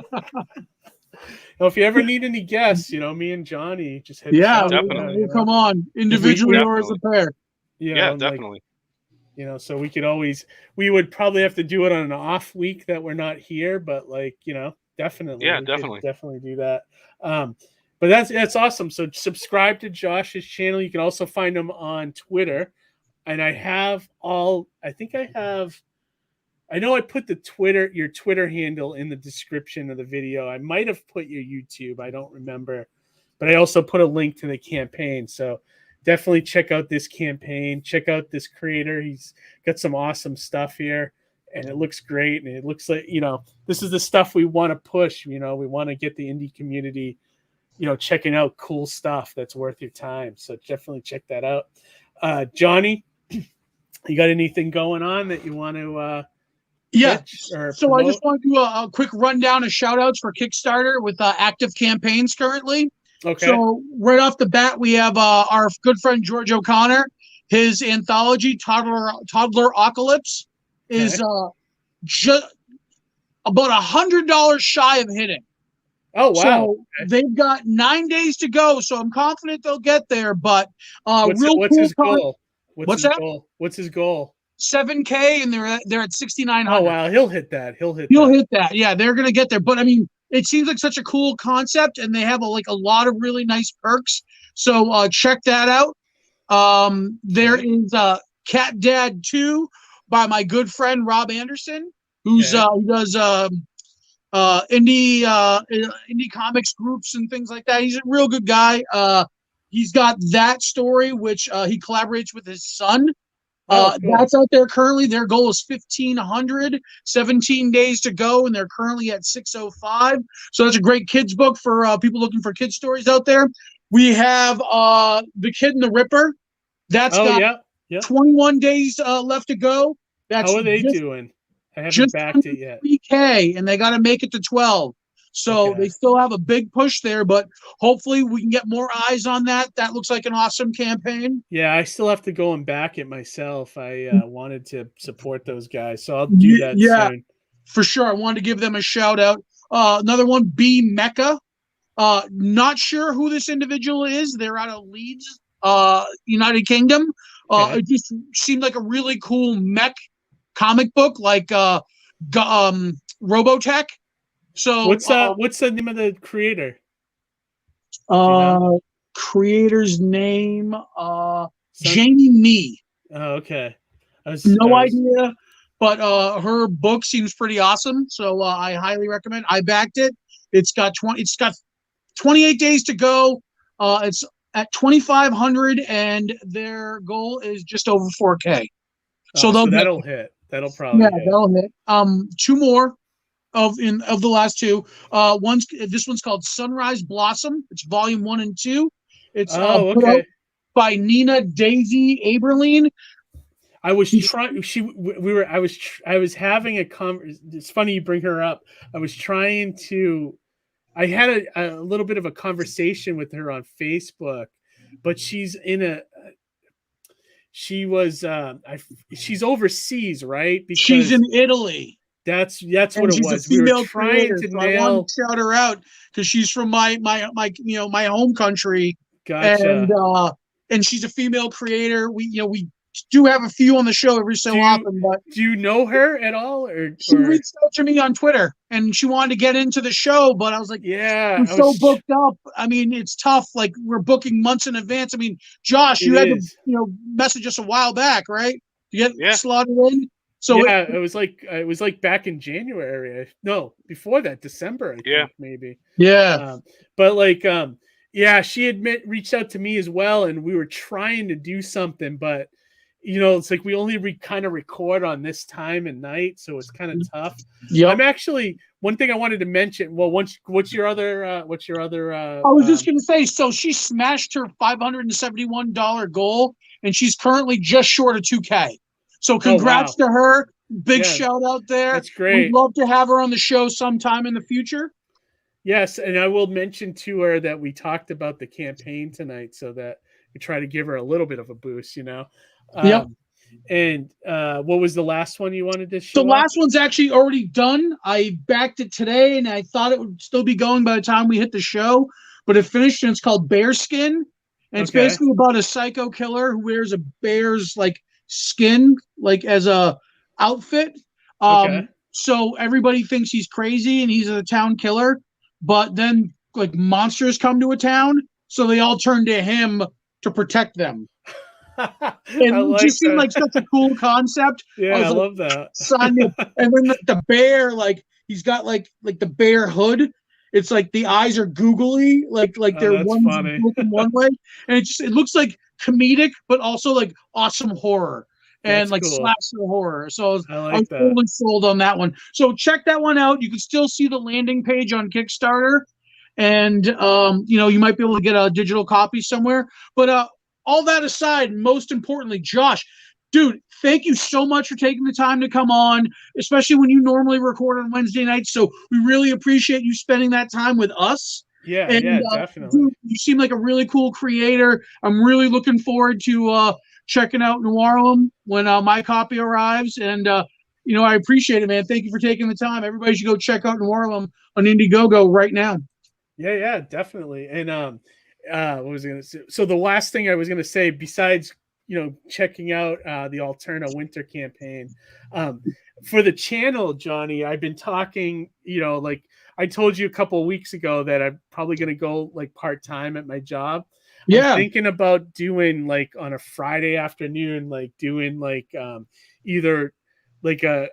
Well, if you ever need any guests, me and Johnny just hit definitely. We'll come on individually or as a pair. Yeah, definitely. So we would probably have to do it on an off week that we're not here, but definitely. Yeah, definitely do that. But that's awesome. So subscribe to Josh's channel. You can also find him on Twitter. And I know I put your Twitter handle in the description of the video. I might have put your YouTube. I don't remember. But I also put a link to the campaign. So definitely check out this campaign. Check out this creator. He's got some awesome stuff here. And it looks great. And it looks like, this is the stuff we want to push. We want to get the indie community, checking out cool stuff that's worth your time. So definitely check that out. Johnny, you got anything going on that you want to so I just want to do a quick rundown of shout outs for Kickstarter with active campaigns currently. Okay. So right off the bat, we have our good friend George O'Connor. His anthology, Toddler Apocalypse, is just about $100 shy of hitting. Oh, wow. So they've got 9 days to go, so I'm confident they'll get there. But what's his goal? What's his goal? 7K, and they're at 6,900. Oh, wow. He'll hit that. He'll hit that. Yeah, they're going to get there. But, I mean, it seems like such a cool concept, and they have a lot of really nice perks. So check that out. There is Cat Dad 2 by my good friend Rob Anderson, who does indie comics groups and things like that. He's a real good guy. He's got that story, which he collaborates with his son. Cool. That's out there currently. Their goal is 1,500, 17 days to go, and they're currently at 605. So that's a great kids book for people looking for kids stories out there. We have The Kid and the Ripper. That's got 21 days left to go. How are they doing? I haven't backed it yet. 3K, and they got to make it to 12. So they still have a big push there, but hopefully we can get more eyes on that. That looks like an awesome campaign. Yeah, I still have to go and back it myself. I wanted to support those guys, so I'll do that soon. For sure. I wanted to give them a shout out. Another one, B Mecca. Not sure who this individual is. They're out of Leeds, United Kingdom. It just seemed like a really cool mech comic book, like Robotech. So what's the name of the creator? Creator's name, Jamie Nee. Oh, okay. No idea, but her book seems pretty awesome. So I highly recommend. I backed it. It's got 28 days to go. It's at 2,500, and their goal is just over 4K. So that'll hit. That'll probably hit. That'll hit. Two more of the last two. This one's called Sunrise Blossom. It's volume 1 and 2. It's put out by Nina Daisy Aberline. I was trying. I was having a conversation. It's funny you bring her up. I had a little bit of a conversation with her on Facebook, but she's she's overseas, right? Because she's in Italy. That's what it was. We were trying to nail. I want to shout her out because she's from my home country. Gotcha. And she's a female creator. We do have a few on the show every so often. But do you know her at all? She reached out to me on Twitter, and she wanted to get into the show, but I was like, we're so booked up. I mean, it's tough. Like, we're booking months in advance. I mean, Josh, you had to message us a while back, right? To get slotted in. So yeah, it was like back in January. No, before that, December, I think maybe. Yeah. But like, yeah, she had reached out to me as well, and we were trying to do something, but you know, it's like we only kind of record on this time and night, so it's kind of tough. Yeah. I'm actually, one thing I wanted to mention. Well, what's your other? I was just gonna say. So she smashed her $571 goal, and she's currently just short of 2K. So congrats to her. Big shout out there. That's great. We'd love to have her on the show sometime in the future. Yes, and I will mention to her that we talked about the campaign tonight, so that we try to give her a little bit of a boost, you know. And what was the last one you wanted to show? The last one's actually already done. I backed it today, and I thought it would still be going by the time we hit the show, but it finished, and it's called Bearskin, and it's basically about a psycho killer who wears a bear's like skin like as a outfit. So everybody thinks he's crazy and he's a town killer, but then like monsters come to a town, so they all turn to him to protect them. And it just seemed like such a cool concept. I love that. And then the bear, like he's got like the bear hood. It's like the eyes are googly, like they're one way, and it looks like comedic, but also like awesome horror and like slasher horror. So I'm totally sold on that one. So check that one out. You can still see the landing page on Kickstarter, and you know, you might be able to get a digital copy somewhere. But all that aside, most importantly, Josh, dude, thank you so much for taking the time to come on, especially when you normally record on Wednesday nights. So we really appreciate you spending that time with us. Yeah, definitely. Dude, you seem like a really cool creator. I'm really looking forward to checking out Noirlem when my copy arrives. And, you know, I appreciate it, man. Thank you for taking the time. Everybody should go check out Noirlem on Indiegogo right now. Yeah, definitely. And what was I going to say? So the last thing I was going to say, besides, you know, checking out the Alterna Winter campaign, for the channel, Johnny, I've been talking, you know, like I told you a couple of weeks ago that I'm probably going to go like part-time at my job. I'm thinking about doing like on a Friday afternoon, like doing like either like a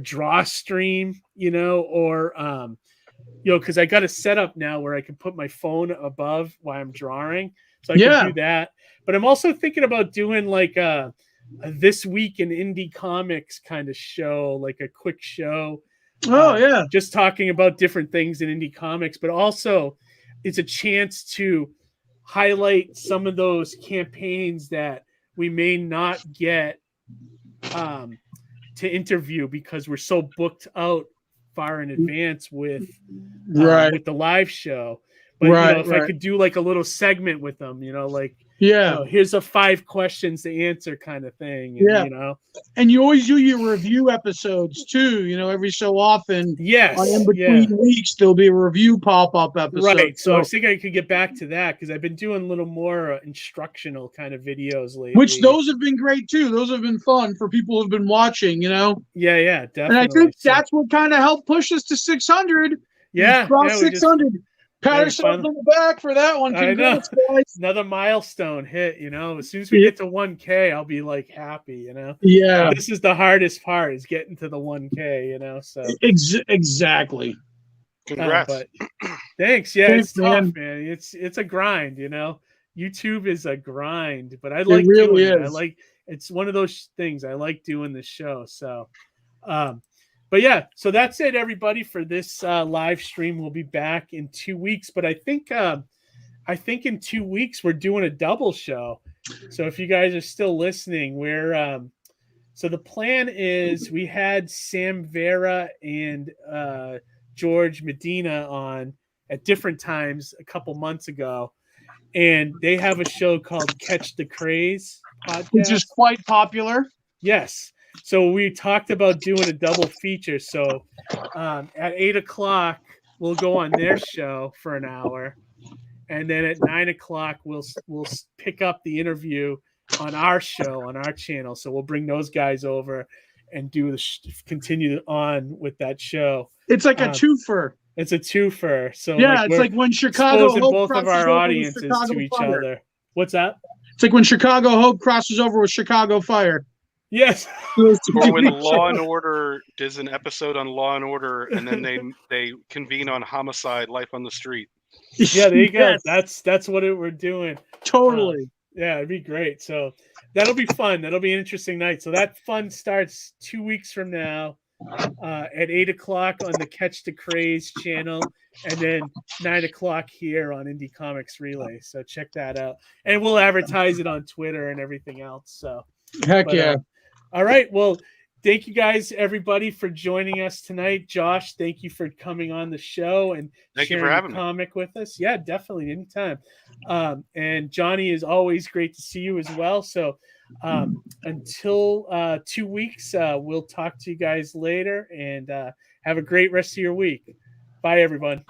draw stream, you know, or you know, because I got a setup now where I can put my phone above while I'm drawing, so I can do that. But I'm also thinking about doing like a This Week in Indie Comics kind of show, like a quick show. Just talking about different things in indie comics, but also it's a chance to highlight some of those campaigns that we may not get to interview because we're so booked out far in advance with the live show. But you know, if I could do like a little segment with them, you know, like you know, here's a 5 questions to answer kind of thing. And, you know, and you always do your review episodes too. You know, every so often. In between weeks, there'll be a review pop-up episode. Right. So I was thinking I could get back to that because I've been doing a little more instructional kind of videos lately. Which those have been great too. Those have been fun for people who've been watching. You know. Yeah, definitely. And I think that's what kind of helped push us to 600. Yeah, crossed 600. Pat ourselves on the back for that one. Congrats, guys. Another milestone hit, you know. As soon as we get to 1K, I'll be like happy, you know. Yeah. This is the hardest part, is getting to the 1K, you know. So exactly. Congrats. But thanks. Yeah, it's tough, man. It's a grind, you know. YouTube is a grind, but I like doing it. It's one of those things. I like doing this show. So but yeah, so that's it, everybody, for this live stream. We'll be back in 2 weeks, but I think in 2 weeks we're doing a double show. So if you guys are still listening, we're so the plan is we had Sam Vera and George Medina on at different times a couple months ago, and they have a show called Catch the Craze podcast, which is quite popular. Yes. So we talked about doing a double feature. So at 8:00, we'll go on their show for an hour. And then at 9:00, we'll pick up the interview on our show, on our channel. So we'll bring those guys over and continue on with that show. It's like a twofer. It's a twofer. So it's like when Chicago Hope both of our audiences to each other. What's that? It's like when Chicago Hope crosses over with Chicago Fire. Yes. Or when Law and Order does an episode on Law and Order, and then they convene on Homicide: Life on the Street. Yeah, there you go. Yes. That's what we're doing. Totally. Yeah, it'd be great. So that'll be fun. That'll be an interesting night. So that fun starts 2 weeks from now at 8 o'clock on the Catch the Craze channel, and then 9 o'clock here on Indie Comics Relay. So check that out. And we'll advertise it on Twitter and everything else. So yeah. All right. Well, thank you guys, everybody, for joining us tonight. Josh, thank you for coming on the show and sharing the comic with us. Yeah, definitely. Anytime. And Johnny, is always great to see you as well. So until 2 weeks, we'll talk to you guys later, and have a great rest of your week. Bye, everyone.